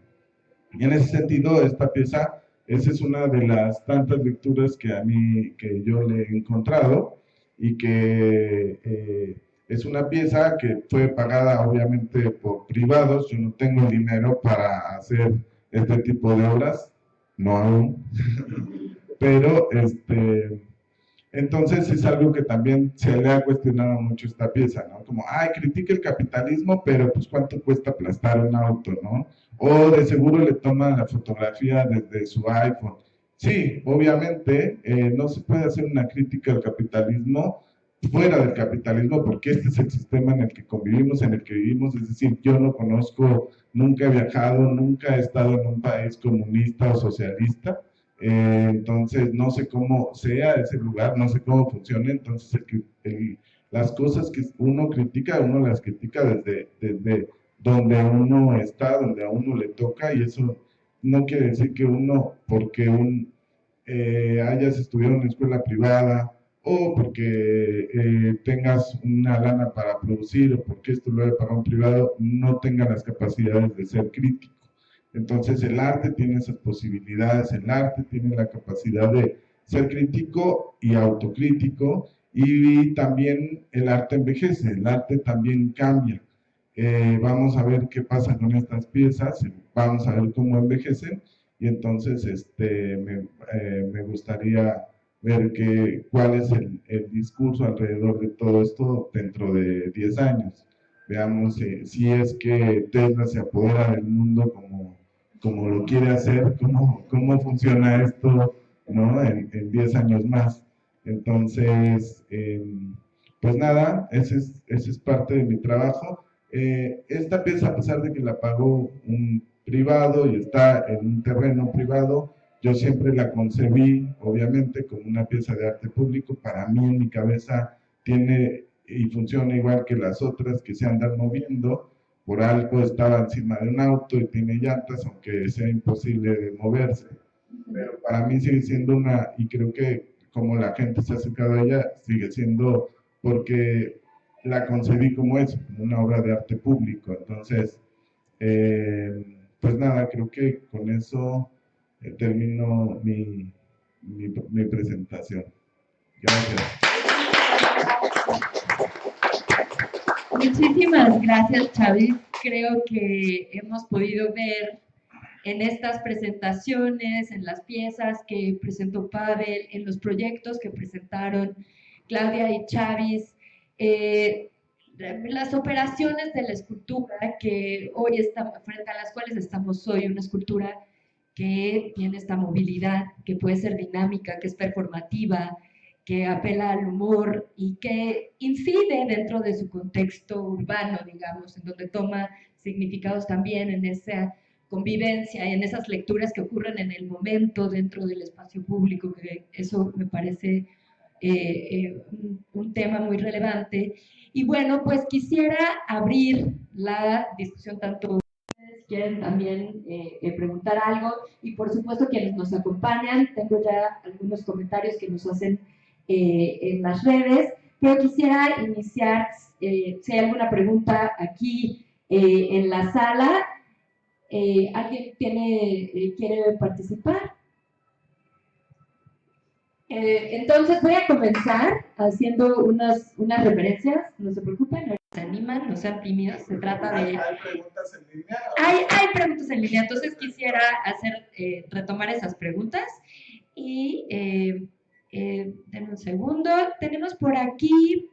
Y en ese sentido, esta pieza, esa es una de las tantas lecturas que yo le he encontrado, y que es una pieza que fue pagada obviamente por privados. Yo no tengo dinero para hacer este tipo de obras, no aún, pero entonces es algo que también se le ha cuestionado mucho esta pieza, ¿no? Como, critica el capitalismo, pero pues ¿cuánto cuesta aplastar un auto, no? O de seguro le toma la fotografía desde su iPhone. Sí, obviamente no se puede hacer una crítica al capitalismo fuera del capitalismo, porque este es el sistema en el que convivimos, en el que vivimos. Es decir, yo no conozco, nunca he viajado, nunca he estado en un país comunista o socialista, entonces no sé cómo sea ese lugar, no sé cómo funciona. Entonces las cosas que uno las critica desde donde uno está, donde a uno le toca, y eso no quiere decir que uno, porque hayas estudiado en una escuela privada, o porque tengas una lana para producir, o porque esto lo haya pagado un privado, no tenga las capacidades de ser crítico. Entonces el arte tiene esas posibilidades, el arte tiene la capacidad de ser crítico y autocrítico, y también el arte envejece, el arte también cambia. Vamos a ver qué pasa con estas piezas, vamos a ver cómo envejecen, y entonces me gustaría ver cuál es el discurso alrededor de todo esto dentro de 10 años. Veamos si es que Tesla se apodera del mundo como lo quiere hacer, cómo funciona esto, ¿no? En 10 años más. Entonces, pues nada, ese es parte de mi trabajo. Esta pieza, a pesar de que la pagó un privado y está en un terreno privado, yo siempre la concebí, obviamente, como una pieza de arte público. Para mí, en mi cabeza, tiene y funciona igual que las otras que se andan moviendo. Por algo estaba encima de un auto y tiene llantas, aunque sea imposible de moverse. Pero para mí sigue siendo y creo que como la gente se ha acercado a ella, sigue siendo porque la concebí como eso, como una obra de arte público. Entonces, pues nada, creo que con eso termino mi presentación. Gracias. Muchísimas gracias, Chavis. Creo que hemos podido ver en estas presentaciones, en las piezas que presentó Pavel, en los proyectos que presentaron Claudia y Chavis, las operaciones de la escultura que hoy estamos, frente a las cuales estamos hoy, una escultura que tiene esta movilidad, que puede ser dinámica, que es performativa, que apela al humor y que incide dentro de su contexto urbano, digamos, en donde toma significados también en esa convivencia, en esas lecturas que ocurren en el momento dentro del espacio público, que eso me parece un tema muy relevante. Y bueno, pues quisiera abrir la discusión tanto quieren también preguntar algo, y por supuesto quienes nos acompañan, tengo ya algunos comentarios que nos hacen en las redes, pero quisiera iniciar, si hay alguna pregunta aquí en la sala, ¿alguien quiere participar? Entonces voy a comenzar haciendo unas referencias, no se preocupen, no se animan, no sean tímidos, se trata de... ¿Hay preguntas en línea? Hay preguntas en línea, entonces quisiera retomar esas preguntas y denme un segundo. Tenemos por aquí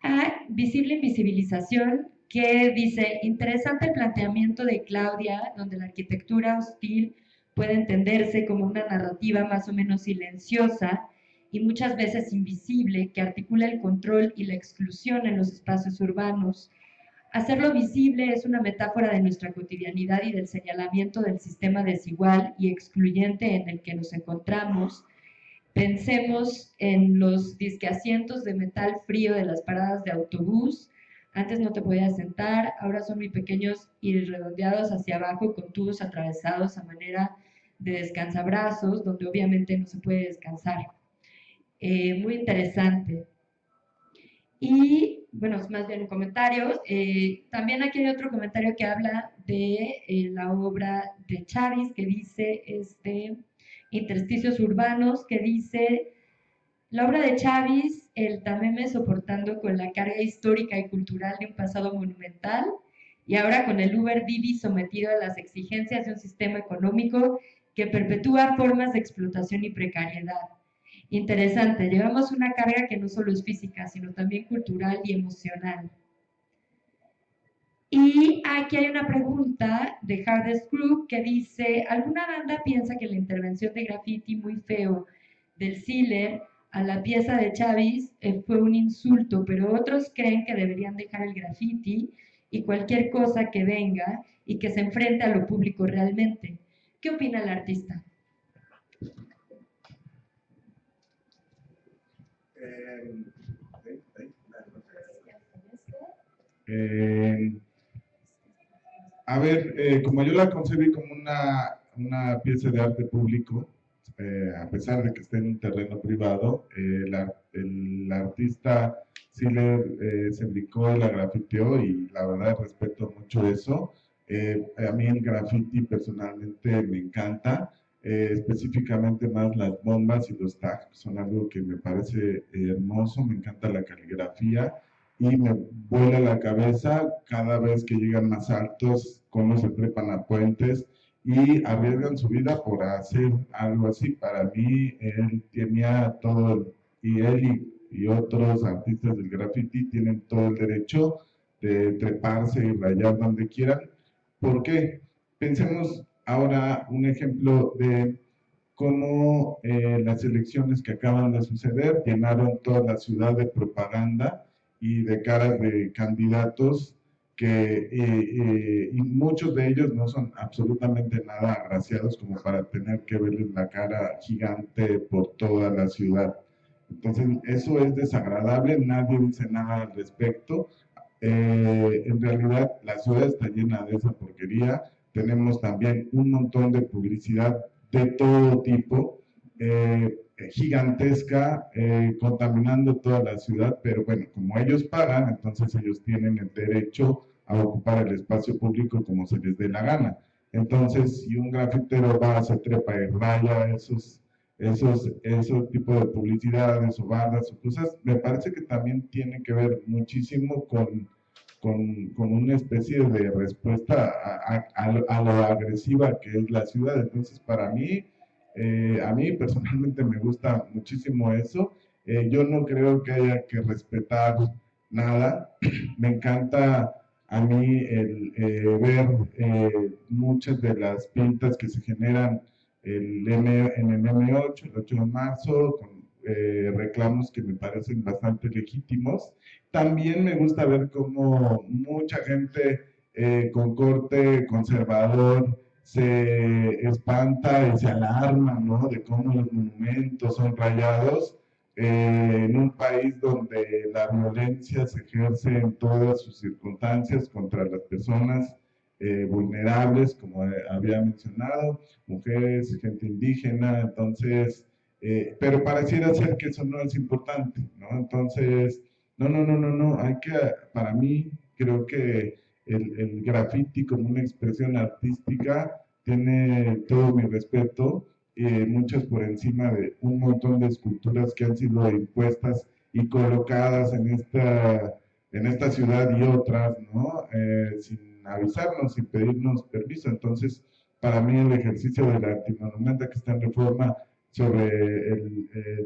a Visible Invisibilización, que dice, interesante el planteamiento de Claudia, donde la arquitectura hostil puede entenderse como una narrativa más o menos silenciosa y muchas veces invisible que articula el control y la exclusión en los espacios urbanos. Hacerlo visible es una metáfora de nuestra cotidianidad y del señalamiento del sistema desigual y excluyente en el que nos encontramos. Pensemos en los disqueasientos de metal frío de las paradas de autobús. Antes no te podías sentar, ahora son muy pequeños y redondeados hacia abajo con tubos atravesados a manera de descansabrazos, donde obviamente no se puede descansar. Muy interesante. Y, bueno, es más bien un comentario. También aquí hay otro comentario que habla de la obra de Chávez, que dice, Intersticios Urbanos, que dice, la obra de Chávez, el tameme soportando con la carga histórica y cultural de un pasado monumental, y ahora con el Uber Didi sometido a las exigencias de un sistema económico que perpetúa formas de explotación y precariedad. Interesante, llevamos una carga que no solo es física, sino también cultural y emocional. Y aquí hay una pregunta de Hardest Group que dice, ¿alguna banda piensa que la intervención de graffiti muy feo del Sealer a la pieza de Chávez fue un insulto, pero otros creen que deberían dejar el graffiti y cualquier cosa que venga y que se enfrente a lo público realmente? ¿Qué opina el artista? A ver, como yo la concebí como una pieza de arte público, a pesar de que esté en un terreno privado, el artista sí se brincó y la grafiteó, y la verdad respeto mucho eso. A mí el graffiti personalmente me encanta, específicamente más las bombas y los tags, son algo que me parece hermoso, me encanta la caligrafía, y me vuela la cabeza cada vez que llegan más altos, cómo se trepan a puentes y arriesgan su vida por hacer algo así. Para mí, él tenía todo, y él y otros artistas del graffiti tienen todo el derecho de treparse y rayar donde quieran. ¿Por qué? Pensemos ahora un ejemplo de cómo las elecciones que acaban de suceder llenaron toda la ciudad de propaganda y de caras de candidatos que y muchos de ellos no son absolutamente nada agraciados como para tener que verles la cara gigante por toda la ciudad. Entonces, eso es desagradable, nadie dice nada al respecto. En realidad, la ciudad está llena de esa porquería. Tenemos también un montón de publicidad de todo tipo, gigantesca, contaminando toda la ciudad, pero bueno, como ellos pagan, entonces ellos tienen el derecho a ocupar el espacio público como se les dé la gana. Entonces, si un grafitero va, se trepa y raya esos tipos de publicidades o barras o cosas, me parece que también tiene que ver muchísimo con una especie de respuesta a lo agresiva que es la ciudad. Entonces, para mí, a mí personalmente me gusta muchísimo eso. Yo no creo que haya que respetar nada. Me encanta a mí ver muchas de las pintas que se generan en el M8, el 8 de marzo, con reclamos que me parecen bastante legítimos. También me gusta ver cómo mucha gente con corte conservador se espanta y se alarma, ¿no?, de cómo los monumentos son rayados, en un país donde la violencia se ejerce en todas sus circunstancias contra las personas vulnerables, como había mencionado, mujeres, gente indígena, entonces, pero pareciera ser que eso no es importante, ¿no? Entonces, no, hay que, para mí, creo que el graffiti como una expresión artística tiene todo mi respeto, muchas por encima de un montón de esculturas que han sido impuestas y colocadas en esta ciudad y otras, ¿no? Sin avisarnos, sin pedirnos permiso. Entonces, para mí el ejercicio de la antimonumenta que está en Reforma sobre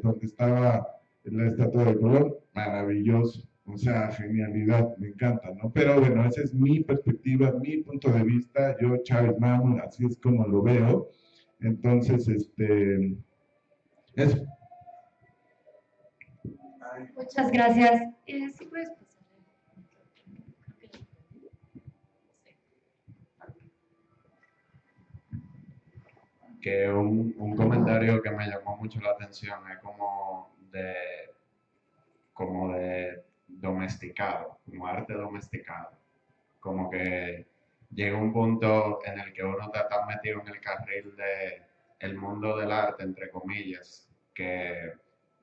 donde estaba la estatua de Colón, maravilloso. O sea, genialidad, me encanta, ¿no? Pero bueno, esa es mi perspectiva, mi punto de vista. Yo, Chávez Mamo, así es como lo veo. Entonces, eso. Muchas gracias. ¿Sí puedes pasar? Que un comentario que me llamó mucho la atención es como de domesticado, como arte domesticado. Como que llega un punto en el que uno está tan metido en el carril de el mundo del arte, entre comillas, que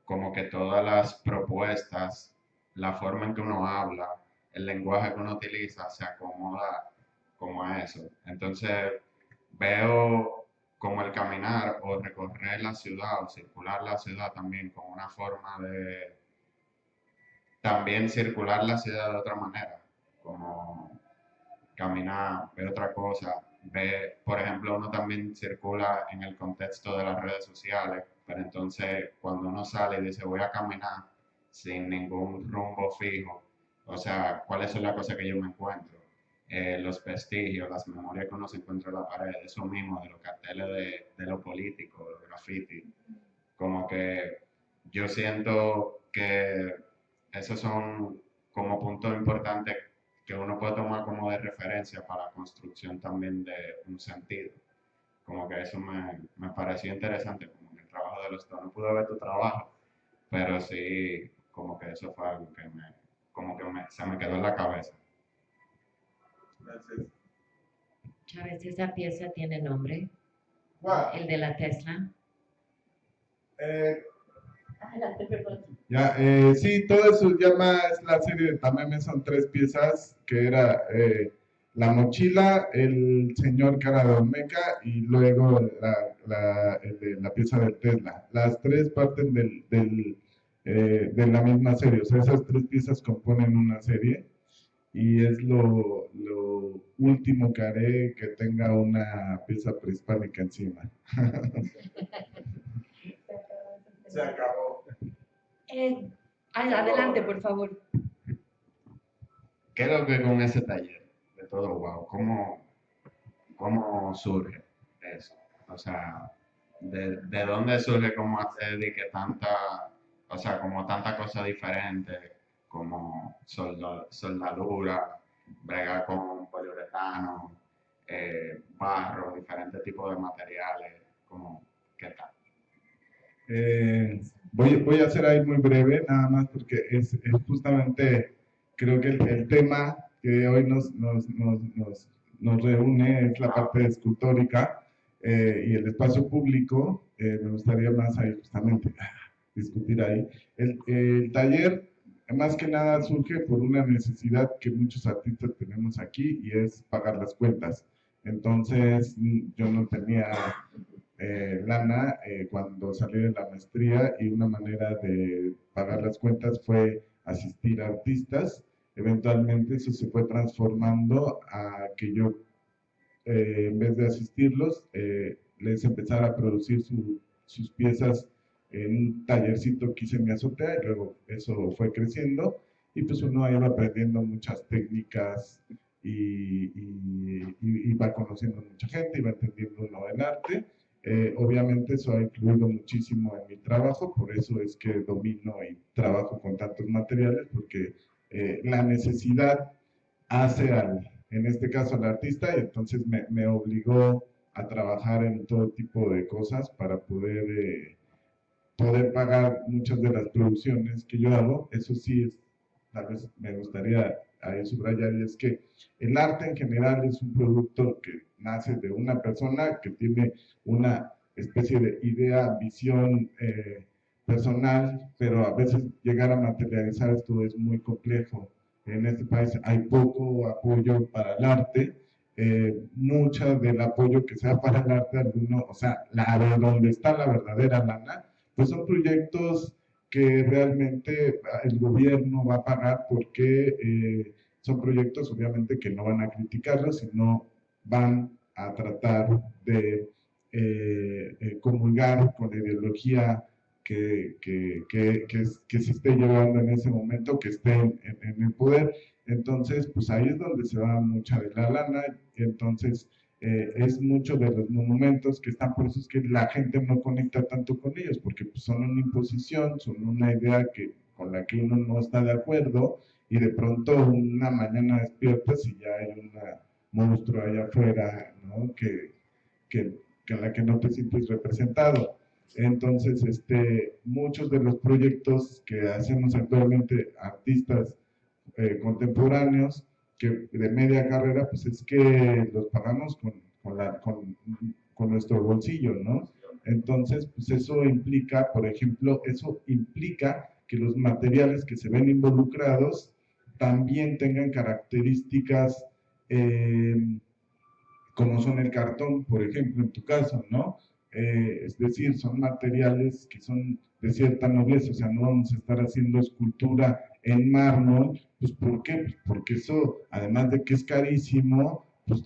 como que todas las propuestas, la forma en que uno habla, el lenguaje que uno utiliza se acomoda como a eso. Entonces veo como el caminar o recorrer la ciudad o circular la ciudad también como una forma de también circular la ciudad de otra manera, como caminar, ver otra cosa, ver, por ejemplo, uno también circula en el contexto de las redes sociales, pero entonces cuando uno sale y dice voy a caminar sin ningún rumbo fijo, o sea, ¿cuáles son las cosas que yo me encuentro? Los vestigios, las memorias que uno se encuentra en la pared, eso mismo, de los carteles de lo político, los graffiti, como que yo siento que esos son como puntos importantes que uno puede tomar como de referencia para la construcción también de un sentido. Como que eso me pareció interesante, como en el trabajo de los dos. No pude ver tu trabajo, pero sí, como que eso fue algo que se me quedó en la cabeza. Gracias. Chávez, esa pieza tiene nombre. ¿Cuál? El de la Tesla. Ya, sí, todo eso llama, es la serie de Tameme, son 3 piezas, que era la mochila, el señor cara de Olmeca y luego la pieza del Tesla. Las 3 parten de la misma serie, o sea, esas 3 piezas componen una serie y es lo último que haré que tenga una pieza prehispánica encima. Se acabó. Adelante, por favor. ¿Qué es lo que con ese taller de todo wow? ¿Cómo surge eso? O sea, ¿de dónde surge cómo hacer de que o sea, como tanta cosa diferente, como soldadura, bregar con poliuretano, barro, diferentes tipos de materiales, como, ¿qué tal? Voy a ser ahí muy breve, nada más porque es justamente, creo que el tema que hoy nos reúne es la parte escultórica y el espacio público. Me gustaría más ahí justamente discutir ahí. El taller más que nada surge por una necesidad que muchos artistas tenemos aquí y es pagar las cuentas. Entonces yo no tenía lana cuando salí de la maestría y una manera de pagar las cuentas fue asistir a artistas. Eventualmente eso se fue transformando a que yo, en vez de asistirlos, les empezara a producir sus piezas en un tallercito que hice en mi azotea y luego eso fue creciendo y pues uno iba aprendiendo muchas técnicas y va conociendo mucha gente y va entendiendo uno el arte. Obviamente eso ha influido muchísimo en mi trabajo, por eso es que domino y trabajo con tantos materiales, porque la necesidad hace en este caso al artista, y entonces me obligó a trabajar en todo tipo de cosas para poder poder pagar muchas de las producciones que yo hago. Eso sí, tal vez me gustaría subrayar, y es que el arte en general es un producto que nace de una persona que tiene una especie de idea, visión personal, pero a veces llegar a materializar esto es muy complejo. En este país hay poco apoyo para el arte. Mucho del apoyo que sea para el arte, o sea, de donde está la verdadera lana, pues son proyectos que realmente el gobierno va a pagar porque son proyectos obviamente que no van a criticarlos, sino van a tratar de comulgar con la ideología que se esté llevando en ese momento, que esté en el poder. Entonces, pues ahí es donde se va mucha de la lana. Entonces, es mucho de los monumentos que están, por eso es que la gente no conecta tanto con ellos, porque pues, son una imposición, son una idea con la que uno no está de acuerdo, y de pronto una mañana despiertas y ya hay un monstruo allá afuera, ¿no? En la que no te sientes representado. Entonces, muchos de los proyectos que hacemos actualmente artistas contemporáneos, que de media carrera, pues es que los pagamos con nuestro bolsillo, ¿no? Entonces, pues eso implica, por ejemplo, que los materiales que se ven involucrados también tengan características como son el cartón, por ejemplo, en tu caso, ¿no? Es decir, son materiales que son de cierta nobleza, o sea, no vamos a estar haciendo escultura en mármol, pues ¿por qué? Pues porque eso, además de que es carísimo, pues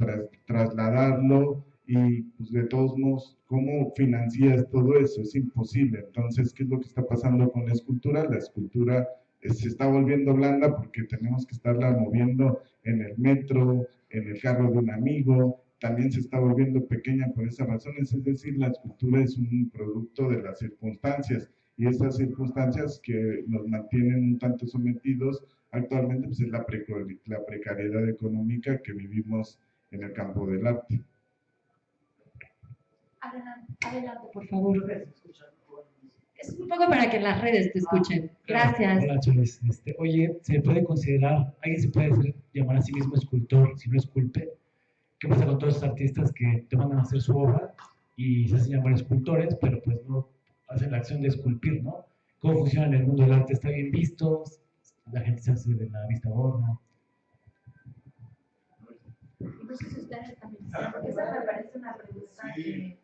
trasladarlo y pues de todos modos, ¿cómo financias todo eso? Es imposible. Entonces, ¿qué es lo que está pasando con la escultura? La escultura se está volviendo blanda porque tenemos que estarla moviendo en el metro, en el carro de un amigo. También se está volviendo pequeña por esas razones, es decir, la escultura es un producto de las circunstancias, y esas circunstancias que nos mantienen un tanto sometidos actualmente, pues es la precariedad económica que vivimos en el campo del arte. Adelante, por favor. Es un poco para que las redes te escuchen. Gracias. Hola, Chules. Oye, ¿se puede considerar, alguien se puede llamar a sí mismo escultor si no esculpe? ¿Qué pasa con todos los artistas que te mandan a hacer su obra y se hacen llamar escultores, pero pues no hacen la acción de esculpir, ¿no? ¿Cómo funciona en el mundo del arte? ¿Está bien visto? ¿La gente se hace de la vista gorda? Entonces ustedes también, porque esa me parece una pregunta que...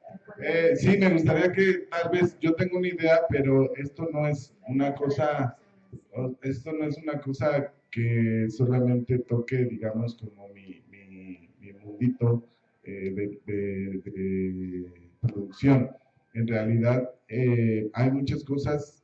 Sí, me gustaría que tal vez, yo tengo una idea, pero esto no es una cosa que solamente toque, digamos, como mi mundito de producción. En realidad, hay muchas cosas.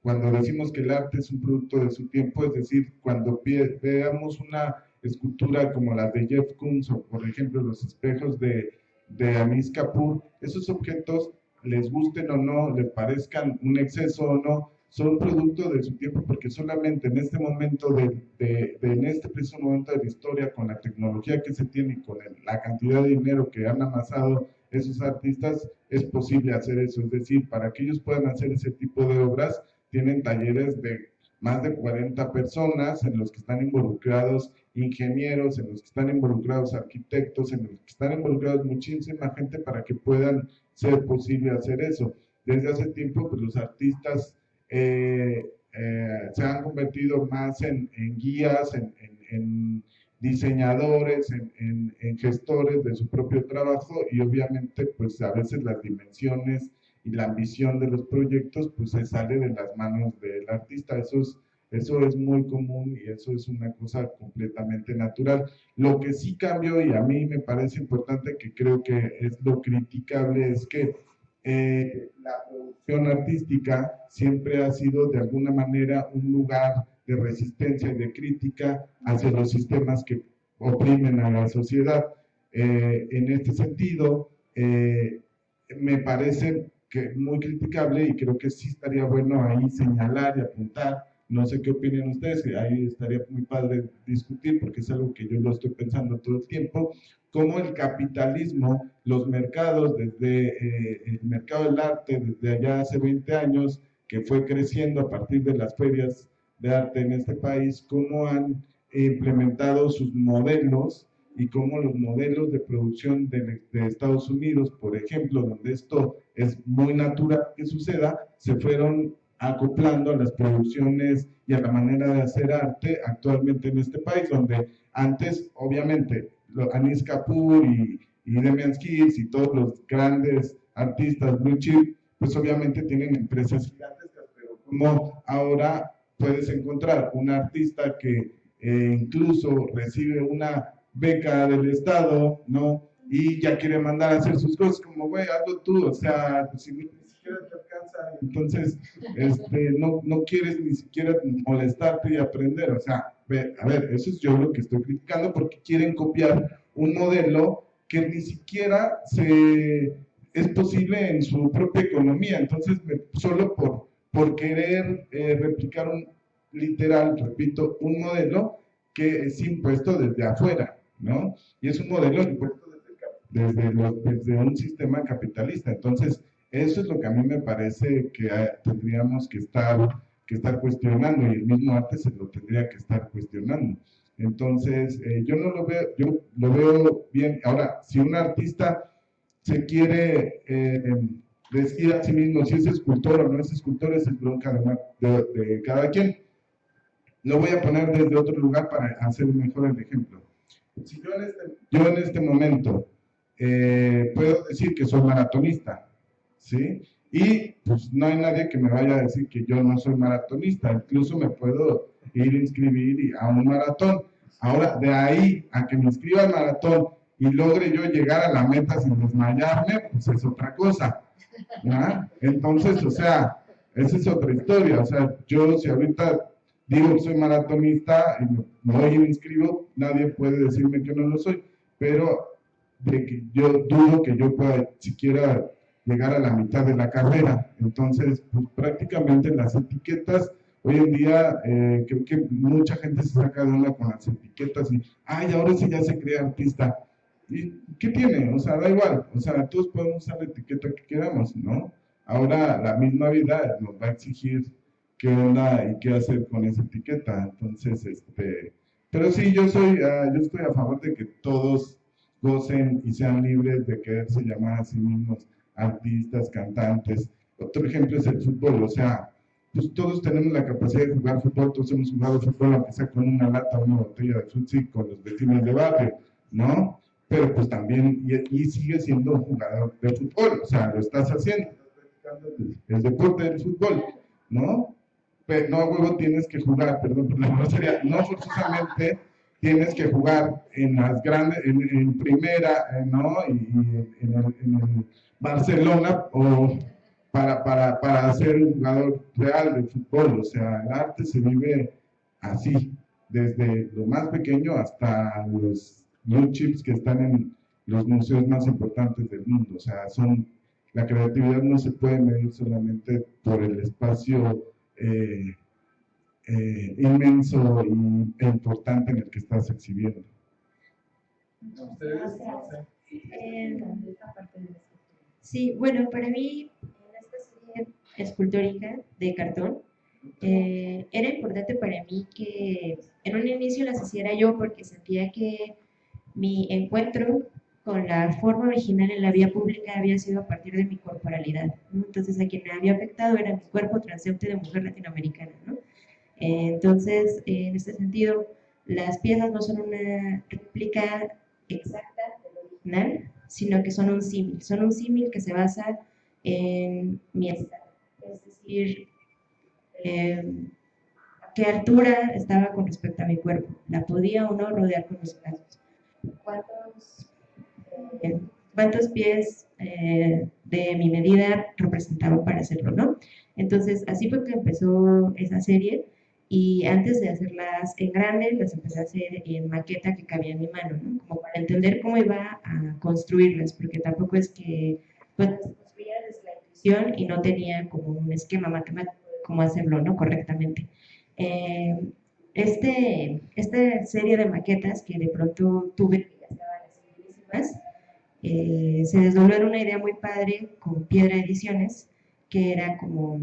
Cuando decimos que el arte es un producto de su tiempo, es decir, cuando veamos una escultura como las de Jeff Koons, o por ejemplo los espejos de Amish Kapoor, esos objetos, les gusten o no, les parezcan un exceso o no, son producto de su tiempo, porque solamente en este momento, en este preciso momento de la historia, con la tecnología que se tiene y con la cantidad de dinero que han amasado esos artistas, es posible hacer eso. Es decir, para que ellos puedan hacer ese tipo de obras, tienen talleres de más de 40 personas en los que están involucrados ingenieros, en los que están involucrados arquitectos, en los que están involucrados muchísima gente para que puedan ser posible hacer eso. Desde hace tiempo, pues los artistas se han convertido más en guías, en diseñadores, en gestores de su propio trabajo, y obviamente pues a veces las dimensiones y la ambición de los proyectos pues se sale de las manos del artista. Eso es muy común y eso es una cosa completamente natural. Lo que sí cambió, y a mí me parece importante, que creo que es lo criticable, es que la producción artística siempre ha sido de alguna manera un lugar de resistencia y de crítica hacia los sistemas que oprimen a la sociedad. En este sentido, me parece que muy criticable, y creo que sí estaría bueno ahí señalar y apuntar No sé qué opinan ustedes, y ahí estaría muy padre discutir, porque es algo que yo lo estoy pensando todo el tiempo, cómo el capitalismo, los mercados, desde el mercado del arte, desde allá hace 20 años, que fue creciendo a partir de las ferias de arte en este país, cómo han implementado sus modelos y cómo los modelos de producción de Estados Unidos, por ejemplo, donde esto es muy natural que suceda, se fueron acoplando a las producciones y a la manera de hacer arte actualmente en este país, donde antes, obviamente, Anish Kapoor y Damian Skills y todos los grandes artistas blue chip, pues obviamente tienen empresas gigantescas, pero como ahora puedes encontrar un artista que incluso recibe una beca del Estado, ¿no? Y ya quiere mandar a hacer sus cosas, como, güey, hazlo tú, o sea, si ni siquiera te alcanza, entonces no quieres ni siquiera molestarte y aprender, o sea, a ver, eso es yo lo que estoy criticando, porque quieren copiar un modelo que ni siquiera es posible en su propia economía, entonces solo por querer replicar literal, repito, un modelo que es impuesto desde afuera, ¿no? Y es un modelo impuesto desde un sistema capitalista. Entonces, eso es lo que a mí me parece que tendríamos que estar cuestionando, y el mismo arte se lo tendría que estar cuestionando. Entonces, yo no lo veo, yo lo veo bien. Ahora, si un artista se quiere decir a sí mismo si es escultor o no es escultor, esa es bronca de cada quien. Lo voy a poner desde otro lugar para hacer mejor el ejemplo. Si yo en este momento puedo decir que soy maratonista, ¿sí? Y pues no hay nadie que me vaya a decir que yo no soy maratonista, incluso me puedo ir a inscribir a un maratón. Ahora, de ahí a que me inscriba al maratón y logre yo llegar a la meta sin desmayarme, pues es otra cosa, ¿no? Entonces, o sea, esa es otra historia. O sea, yo si ahorita digo que soy maratonista y me voy y me inscribo, nadie puede decirme que no lo soy, pero de que yo dudo que yo pueda siquiera llegar a la mitad de la carrera. Entonces, pues prácticamente las etiquetas, hoy en día creo que mucha gente se saca de una con las etiquetas y, ay, ahora sí ya se cree artista. ¿Y qué tiene? O sea, da igual, o sea, todos podemos usar la etiqueta que queramos, ¿no? Ahora la misma vida nos va a exigir qué onda y qué hacer con esa etiqueta. Entonces, pero sí, yo estoy a favor de que todos gocen y sean libres de quererse llamar a sí mismos artistas, cantantes. Otro ejemplo es el fútbol, o sea, pues todos tenemos la capacidad de jugar fútbol, todos hemos jugado fútbol, aunque sea con una lata o una botella de fútbol con los vecinos de barrio, ¿no? Pero pues también, y sigue siendo un jugador de fútbol, o sea, lo estás haciendo, estás practicando el deporte del fútbol, ¿no? Pero no a huevo tienes que jugar, perdón por la grosería, no forzosamente tienes que jugar en las grandes, en primera, ¿no? Y en el Barcelona, o para ser un jugador real de fútbol. O sea, el arte se vive así, desde lo más pequeño hasta los blue chips que están en los museos más importantes del mundo. O sea, la creatividad no se puede medir solamente por el espacio inmenso e importante en el que estás exhibiendo. ¿Ustedes? Sí, bueno, para mí, en esta serie escultórica de cartón, era importante para mí que en un inicio las hiciera yo, porque sentía que mi encuentro con la forma original en la vía pública había sido a partir de mi corporalidad, ¿no? Entonces, a quien me había afectado era mi cuerpo transeúnte de mujer latinoamericana, ¿no? Entonces, en este sentido, las piezas no son una réplica exacta del original, sino que son un símil que se basa en mi estado, es decir, a qué altura estaba con respecto a mi cuerpo, la podía o no rodear con mis brazos, cuántos pies de mi medida representaban para hacerlo, ¿no? Entonces, así fue que empezó esa serie. Y antes de hacerlas en grande, las empecé a hacer en maqueta que cabía en mi mano, ¿no? Como para entender cómo iba a construirlas, porque tampoco es que pues las construía desde la intuición y no tenía como un esquema matemático de cómo hacerlo, ¿no? Correctamente. Esta serie de maquetas que de pronto tuve, que ya estaban así buenísimas, se desdobló en una idea muy padre con Piedra Ediciones, que era como,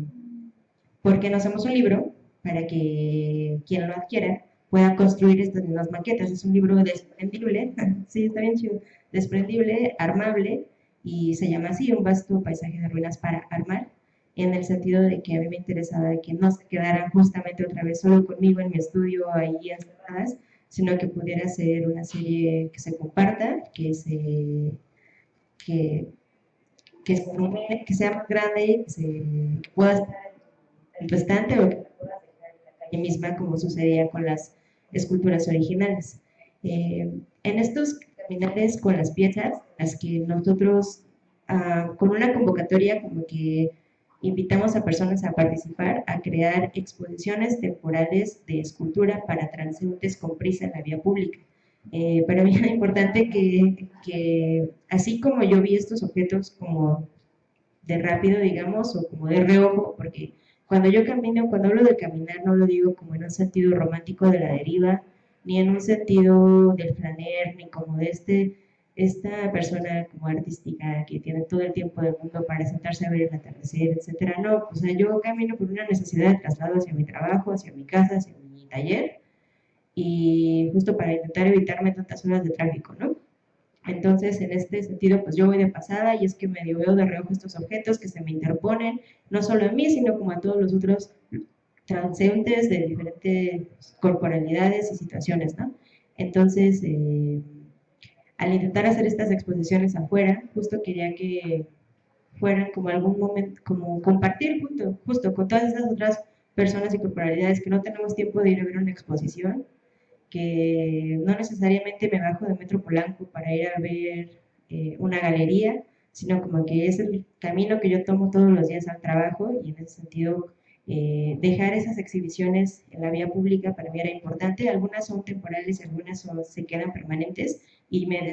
¿por qué no hacemos un libro para que quien lo adquiera pueda construir estas mismas maquetas? Es un libro desprendible, sí, está bien chido, desprendible, armable, y se llama así, un vasto paisaje de ruinas para armar, en el sentido de que a mí me interesaba que no se quedaran justamente otra vez solo conmigo en mi estudio ahí encerradas, sino que pudiera ser una serie que se comparta, que, que sea más grande, que pueda estar en tu estante o que la puedas dejar en la calle misma, como sucedía con las esculturas originales. En estos caminares con las piezas, las que nosotros, con una convocatoria como que invitamos a personas a participar, a crear exposiciones temporales de escultura para transeúntes con prisa en la vía pública. Para mí era importante que, así como yo vi estos objetos como de rápido, digamos, o como de reojo, porque cuando yo camino, cuando hablo de caminar, no lo digo como en un sentido romántico de la deriva, ni en un sentido del flaner, ni como de esta persona como artística que tiene todo el tiempo del mundo para sentarse a ver el atardecer, etcétera. No, o sea, yo camino por una necesidad de traslado hacia mi trabajo, hacia mi casa, hacia mi taller, y justo para intentar evitarme tantas horas de tráfico, ¿no? Entonces, en este sentido, pues yo voy de pasada y es que medio veo de reojo estos objetos que se me interponen, no solo a mí, sino como a todos los otros transeúntes de diferentes corporalidades y situaciones, ¿no? Entonces, al intentar hacer estas exposiciones afuera, justo quería que fueran como algún momento, como compartir justo con todas estas otras personas y corporalidades que no tenemos tiempo de ir a ver una exposición, que no necesariamente me bajo de Metro Polanco para ir a ver una galería, sino como que es el camino que yo tomo todos los días al trabajo, y en ese sentido dejar esas exhibiciones en la vía pública para mí era importante. Algunas son temporales y algunas se quedan permanentes, y me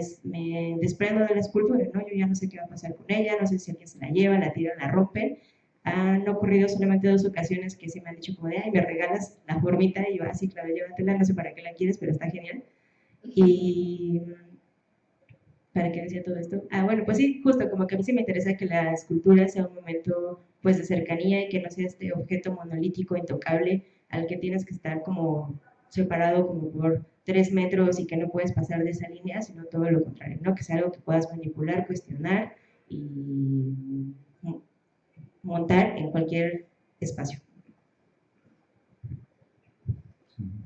desprendo de la escultura, ¿no? Yo ya no sé qué va a pasar con ella, no sé si alguien se la lleva, la tiran, la rompen. Han ocurrido solamente 2 ocasiones que sí me han dicho como de, ay, me regalas la formita, y yo, así, claro, llévatela, no sé para qué la quieres, pero está genial. Y ¿para qué decía todo esto? Bueno, pues sí, justo como que a mí sí me interesa que la escultura sea un momento pues de cercanía, y que no sea este objeto monolítico, intocable, al que tienes que estar como separado como por 3 metros y que no puedes pasar de esa línea, sino todo lo contrario, ¿no? Que sea algo que puedas manipular, cuestionar y montar en cualquier espacio.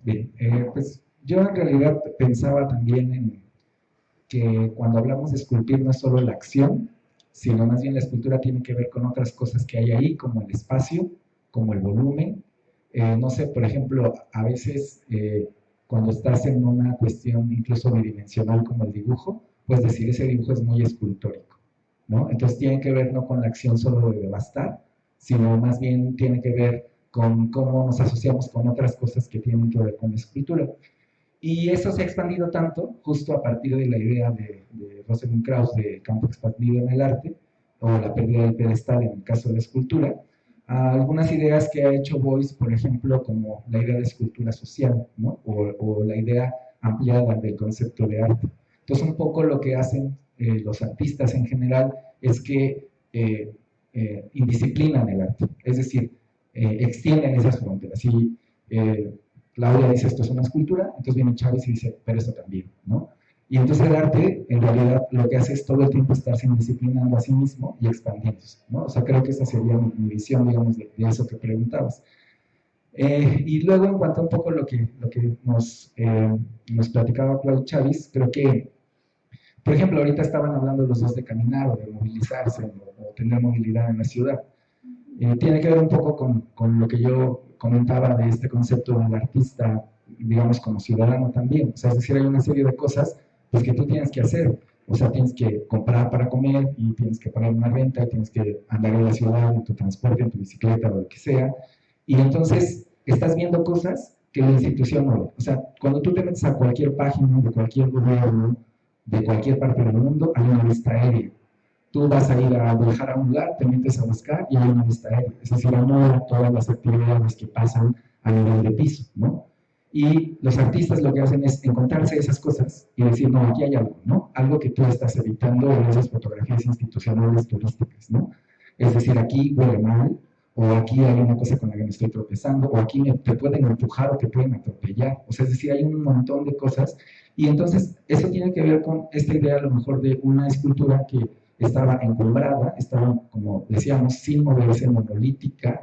Bien, pues yo en realidad pensaba también en que cuando hablamos de esculpir no es solo la acción, sino más bien la escultura tiene que ver con otras cosas que hay ahí, como el espacio, como el volumen. No sé, por ejemplo, a veces cuando estás en una cuestión incluso bidimensional como el dibujo, puedes decir, ese dibujo es muy escultórico, ¿no? Entonces tiene que ver no con la acción solo de devastar, sino más bien tiene que ver con cómo nos asociamos con otras cosas que tienen que ver con la escultura. Y eso se ha expandido tanto, justo a partir de la idea de Rosalind Krauss de campo expandido en el arte, o la pérdida del pedestal en el caso de la escultura, a algunas ideas que ha hecho Beuys, por ejemplo, como la idea de escultura social, ¿no? o la idea ampliada del concepto de arte. Entonces, un poco lo que hacen los artistas en general es que indisciplinan el arte, es decir, extienden esas fronteras. Y Claudia dice, esto es una escultura, entonces viene Chávez y dice, pero esto también, ¿no? Y entonces el arte, en realidad, lo que hace es todo el tiempo estarse indisciplinando a sí mismo y expandiéndose, ¿no? O sea, creo que esa sería mi visión, digamos, de eso que preguntabas. Y luego, en cuanto a un poco lo que nos platicaba Claudio Chávez, creo que, por ejemplo, ahorita estaban hablando los dos de caminar o de movilizarse o tener movilidad en la ciudad. Tiene que ver un poco con lo que yo comentaba de este concepto del artista, digamos, como ciudadano también. O sea, es decir, hay una serie de cosas pues, que tú tienes que hacer. O sea, tienes que comprar para comer y tienes que pagar una renta y tienes que andar en la ciudad, en tu transporte, en tu bicicleta o lo que sea. Y entonces estás viendo cosas que la institución no ve. O sea, cuando tú te metes a cualquier página de cualquier gobierno, de cualquier parte del mundo, hay una lista aérea. Tú vas a ir a viajar a un lugar, te metes a buscar y hay una lista aérea. Es decir, anota todas las actividades que pasan a nivel de piso, ¿no? Y los artistas lo que hacen es encontrarse esas cosas y decir, no, aquí hay algo, ¿no? Algo que tú estás evitando en esas fotografías institucionales turísticas, ¿no? Es decir, aquí huele mal, o aquí hay una cosa con la que me estoy tropezando, o aquí te pueden empujar o te pueden atropellar. O sea, es decir, hay un montón de cosas. Y entonces, eso tiene que ver con esta idea, a lo mejor, de una escultura que estaba encumbrada, estaba, como decíamos, sin moverse, monolítica,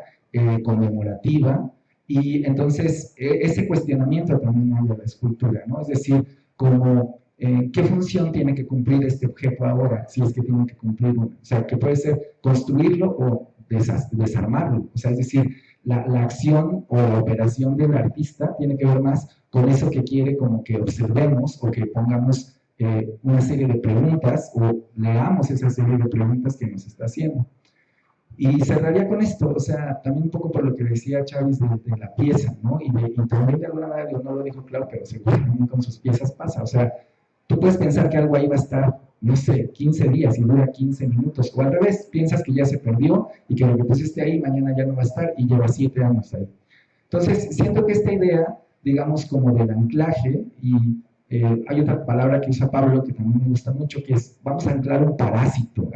conmemorativa, y entonces ese cuestionamiento también hay de la escultura, ¿no? Es decir, como qué función tiene que cumplir este objeto ahora, si es que tiene que cumplir una. O sea, que puede ser construirlo o desarmarlo. O sea, es decir, la acción o la operación del artista tiene que ver más con eso que quiere como que observemos o que pongamos una serie de preguntas o leamos esa serie de preguntas que nos está haciendo. Y cerraría con esto, o sea, también un poco por lo que decía Chávez de la pieza, ¿no? Y también de alguna manera, no lo dijo claro, pero seguro también con sus piezas pasa. O sea, tú puedes pensar que algo ahí va a estar, no sé, 15 días y dura 15 minutos, o al revés, piensas que ya se perdió y que lo que pusiste ahí mañana ya no va a estar y lleva 7 años ahí. Entonces, siento que esta idea, digamos, como del anclaje, y hay otra palabra que usa Pablo que también me gusta mucho, que es, vamos a anclar un parásito,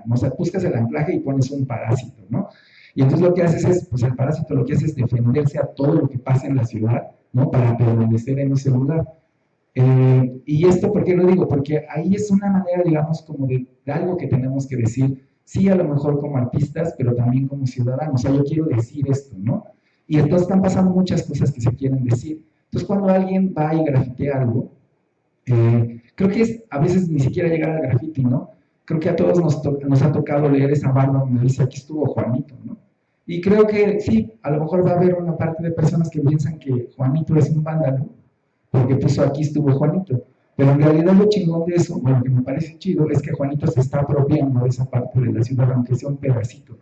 o sea, buscas el anclaje y pones un parásito, ¿no? Y entonces lo que haces es, pues el parásito lo que hace es defenderse a todo lo que pasa en la ciudad, ¿no? Para permanecer en ese lugar. Y esto, ¿por qué lo digo? Porque ahí es una manera, digamos, como de algo que tenemos que decir, sí, a lo mejor como artistas, pero también como ciudadanos. O sea, yo quiero decir esto, ¿no? Y entonces están pasando muchas cosas que se quieren decir. Entonces, cuando alguien va y grafitea algo, creo que es a veces ni siquiera llegar al graffiti, ¿no? Creo que a todos nos ha tocado leer esa barra donde dice, aquí estuvo Juanito, ¿no? Y creo que sí, a lo mejor va a haber una parte de personas que piensan que Juanito es un vándalo, porque puso aquí estuvo Juanito. Pero en realidad lo chingón de eso, bueno, que me parece chido, es que Juanito se está apropiando de esa parte de la ciudad, aunque sea un pedacito.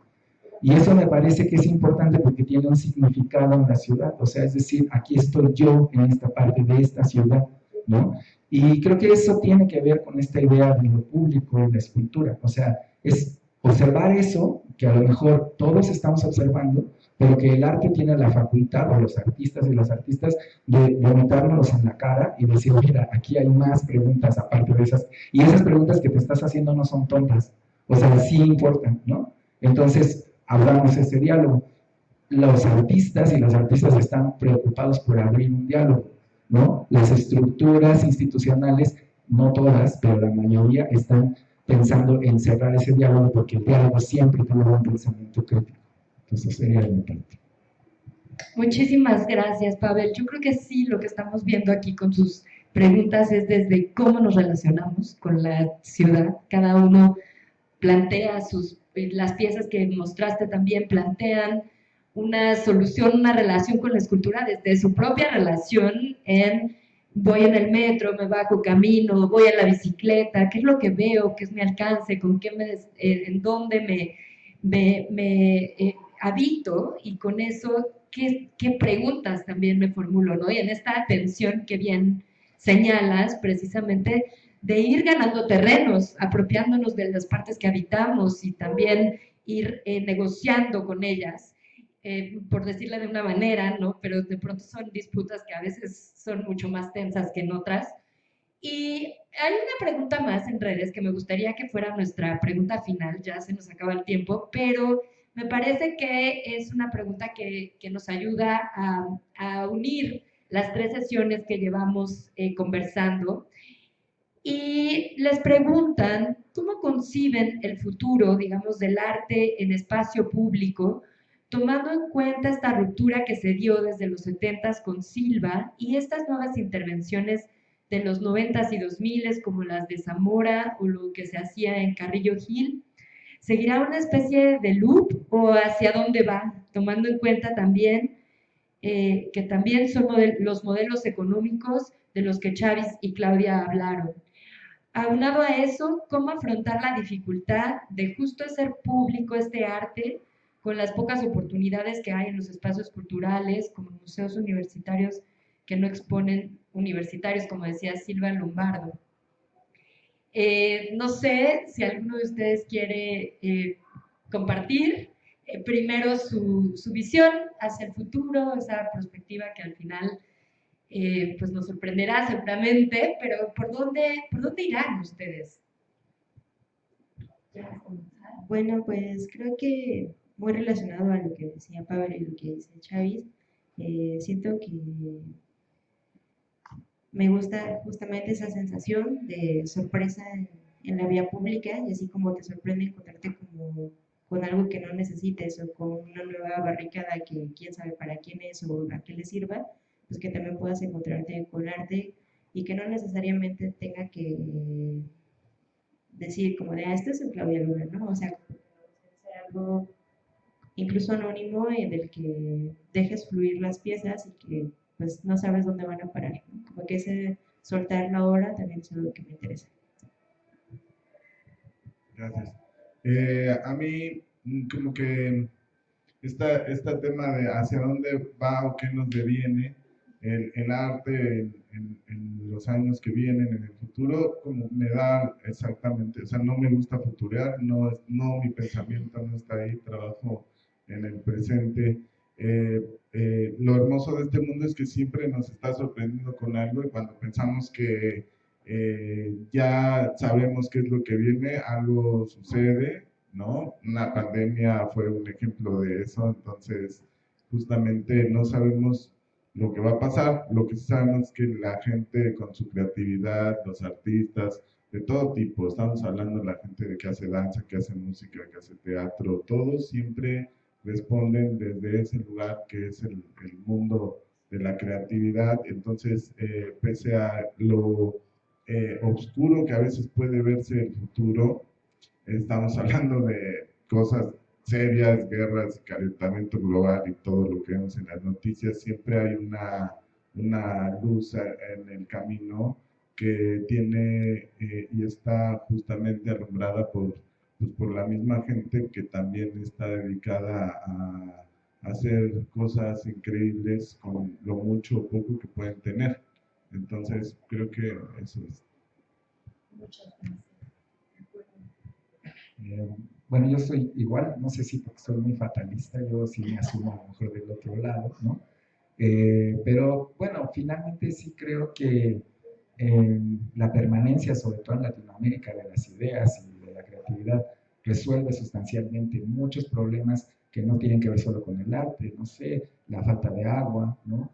Y eso me parece que es importante porque tiene un significado en la ciudad. O sea, es decir, aquí estoy yo en esta parte de esta ciudad, ¿no? Y creo que eso tiene que ver con esta idea de lo público y la escultura. O sea, es observar eso, que a lo mejor todos estamos observando, pero que el arte tiene la facultad, o los artistas y las artistas, de vomitárnoslos en la cara y decir, mira, aquí hay más preguntas aparte de esas. Y esas preguntas que te estás haciendo no son tontas, o sea, sí importan, ¿no? Entonces, hablamos ese diálogo. Los artistas y las artistas están preocupados por abrir un diálogo, ¿no? Las estructuras institucionales, no todas, pero la mayoría están pensando en cerrar ese diálogo porque el diálogo siempre tiene un pensamiento crítico. Entonces sería mi parte. Muchísimas gracias, Pavel. Yo creo que sí, lo que estamos viendo aquí con sus preguntas es desde cómo nos relacionamos con la ciudad. Cada uno plantea las piezas que mostraste también plantean una solución, una relación con la escultura desde su propia relación en voy en el metro, me bajo, camino, voy en la bicicleta, qué es lo que veo, qué es mi alcance, con qué en dónde me habito, y con eso qué preguntas también me formulo, ¿no? Y en esta atención que bien señalas, precisamente de ir ganando terrenos, apropiándonos de las partes que habitamos y también ir negociando con ellas, por decirla de una manera, ¿no? Pero de pronto son disputas que a veces son mucho más tensas que en otras. Y hay una pregunta más en redes que me gustaría que fuera nuestra pregunta final, ya se nos acaba el tiempo, pero me parece que es una pregunta que nos ayuda a unir las 3 sesiones que llevamos conversando. Y les preguntan cómo conciben el futuro, digamos, del arte en espacio público, tomando en cuenta esta ruptura que se dio desde los 70s con Silva y estas nuevas intervenciones de los 90s y 2000s, como las de Zamora o lo que se hacía en Carrillo Gil. ¿Seguirá una especie de loop o hacia dónde va? Tomando en cuenta también que también son los modelos económicos de los que Chávez y Claudia hablaron. Aunado a eso, ¿cómo afrontar la dificultad de justo hacer público este arte con las pocas oportunidades que hay en los espacios culturales, como museos universitarios que no exponen universitarios, como decía Silva Lombardo? No sé si alguno de ustedes quiere compartir primero su visión hacia el futuro, esa perspectiva que al final pues nos sorprenderá seguramente, pero ¿por dónde irán ustedes? Bueno, pues creo que muy relacionado a lo que decía Pablo y lo que dice Chavis, siento que me gusta justamente esa sensación de sorpresa en la vía pública, y así como te sorprende encontrarte como con algo que no necesites o con una nueva barricada que quién sabe para quién es o a qué le sirva, pues que también puedas encontrarte con arte y que no necesariamente tenga que decir como de, esto es en Claudia Luna, ¿no? O sea, ser algo incluso anónimo en el que dejes fluir las piezas y que pues no sabes dónde van a parar, ¿no? Como que ese soltar la hora también es algo que me interesa. Gracias. A mí, como que este tema de hacia dónde va o qué nos deviene el arte en los años que vienen, en el futuro, como me da exactamente, o sea, no me gusta futurear, no, mi pensamiento no está ahí, trabajo en el presente. Lo hermoso de este mundo es que siempre nos está sorprendiendo con algo, y cuando pensamos que ya sabemos qué es lo que viene, algo sucede, ¿no? Una pandemia fue un ejemplo de eso. Entonces justamente no sabemos lo que va a pasar, lo que sí sabemos es que la gente con su creatividad, los artistas de todo tipo, estamos hablando de la gente de que hace danza, que hace música, que hace teatro, todos siempre responden desde ese lugar que es el mundo de la creatividad. Entonces, pese a lo oscuro que a veces puede verse el futuro, estamos hablando de cosas serias, guerras, calentamiento global y todo lo que vemos en las noticias. Siempre hay una luz en el camino que tiene y está justamente alumbrada pues, por la misma gente que también está dedicada a hacer cosas increíbles con lo mucho o poco que pueden tener. Entonces, creo que eso es. Muchas gracias. Bueno, yo soy igual, no sé si porque soy muy fatalista, yo sí me asumo a lo mejor del otro lado, ¿no? Pero bueno, finalmente sí creo que la permanencia, sobre todo en Latinoamérica, de las ideas y de la creatividad resuelve sustancialmente muchos problemas que no tienen que ver solo con el arte, no sé, la falta de agua, ¿no?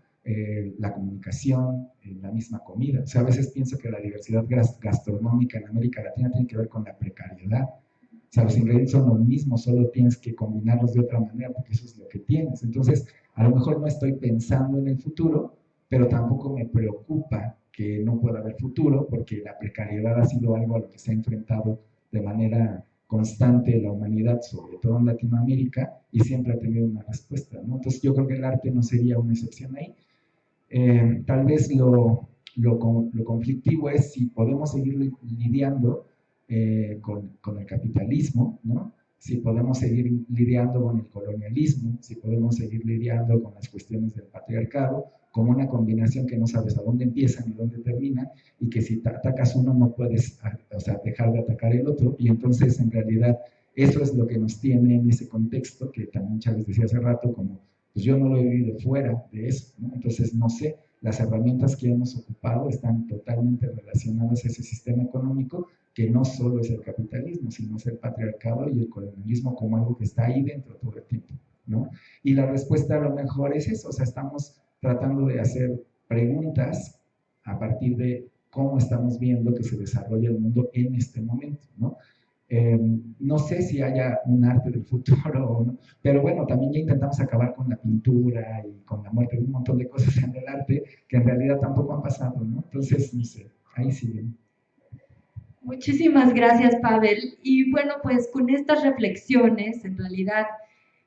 La comunicación, la misma comida. O sea, a veces pienso que la diversidad gastronómica en América Latina tiene que ver con la precariedad. O sea, los ingredientes son los mismos, solo tienes que combinarlos de otra manera porque eso es lo que tienes. Entonces, a lo mejor no estoy pensando en el futuro, pero tampoco me preocupa que no pueda haber futuro, porque la precariedad ha sido algo a lo que se ha enfrentado de manera constante la humanidad, sobre todo en Latinoamérica, y siempre ha tenido una respuesta, ¿no? Entonces, yo creo que el arte no sería una excepción ahí. Tal vez lo conflictivo es si podemos seguir lidiando con el capitalismo, ¿no? Si podemos seguir lidiando con el colonialismo, si podemos seguir lidiando con las cuestiones del patriarcado, como una combinación que no sabes a dónde empieza ni dónde termina, y que si atacas uno no puedes, o sea, dejar de atacar el otro, y entonces en realidad eso es lo que nos tiene en ese contexto que también Chávez decía hace rato, como pues yo no lo he vivido fuera de eso, ¿no? Entonces no sé, las herramientas que hemos ocupado están totalmente relacionadas a ese sistema económico que no solo es el capitalismo, sino es el patriarcado y el colonialismo como algo que está ahí dentro todo el tiempo, ¿no? Y la respuesta a lo mejor es eso, o sea, estamos tratando de hacer preguntas a partir de cómo estamos viendo que se desarrolla el mundo en este momento, ¿no? No sé si haya un arte del futuro o no, pero bueno, también ya intentamos acabar con la pintura y con la muerte de un montón de cosas en el arte que en realidad tampoco han pasado, ¿no? Entonces, no sé, ahí siguen. Muchísimas gracias, Pavel. Y bueno, pues con estas reflexiones, en realidad,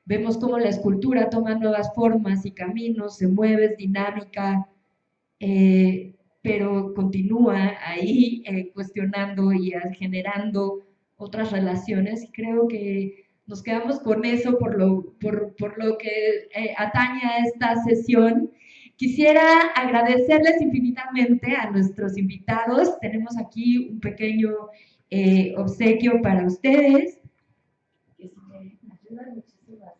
vemos cómo la escultura toma nuevas formas y caminos, se mueve, es dinámica, pero continúa ahí cuestionando y generando otras relaciones. Y creo que nos quedamos con eso por lo que atañe a esta sesión. Quisiera agradecerles infinitamente a nuestros invitados. Tenemos aquí un pequeño obsequio para ustedes. Que me ayudan muchísimas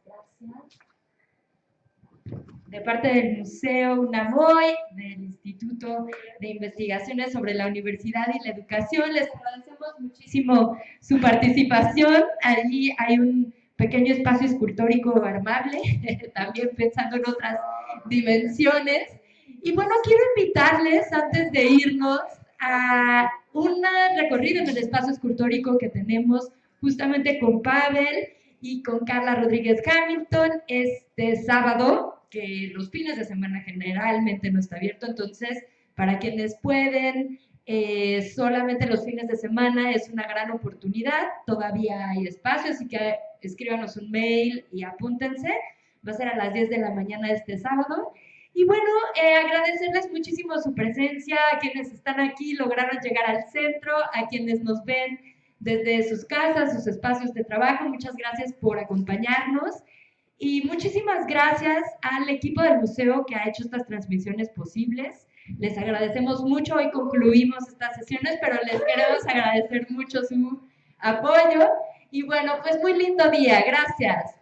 gracias. De parte del Museo UNAMOY, del Instituto de Investigaciones sobre la Universidad y la Educación, les agradecemos muchísimo su participación. Allí hay un pequeño espacio escultórico armable, también pensando en otras dimensiones. Y bueno, quiero invitarles, antes de irnos, a un recorrido en el espacio escultórico que tenemos justamente con Pavel y con Carla Rodríguez Hamilton este sábado, que los fines de semana generalmente no está abierto, entonces para quienes pueden, solamente los fines de semana es una gran oportunidad, todavía hay espacio, así que escríbanos un mail y apúntense, va a ser a las 10 de la mañana este sábado. Y bueno, agradecerles muchísimo su presencia, a quienes están aquí, lograron llegar al centro, a quienes nos ven desde sus casas, sus espacios de trabajo, muchas gracias por acompañarnos. Y muchísimas gracias al equipo del museo que ha hecho estas transmisiones posibles. Les agradecemos mucho. Hoy concluimos estas sesiones, pero les queremos agradecer mucho su apoyo. Y bueno, pues muy lindo día. Gracias.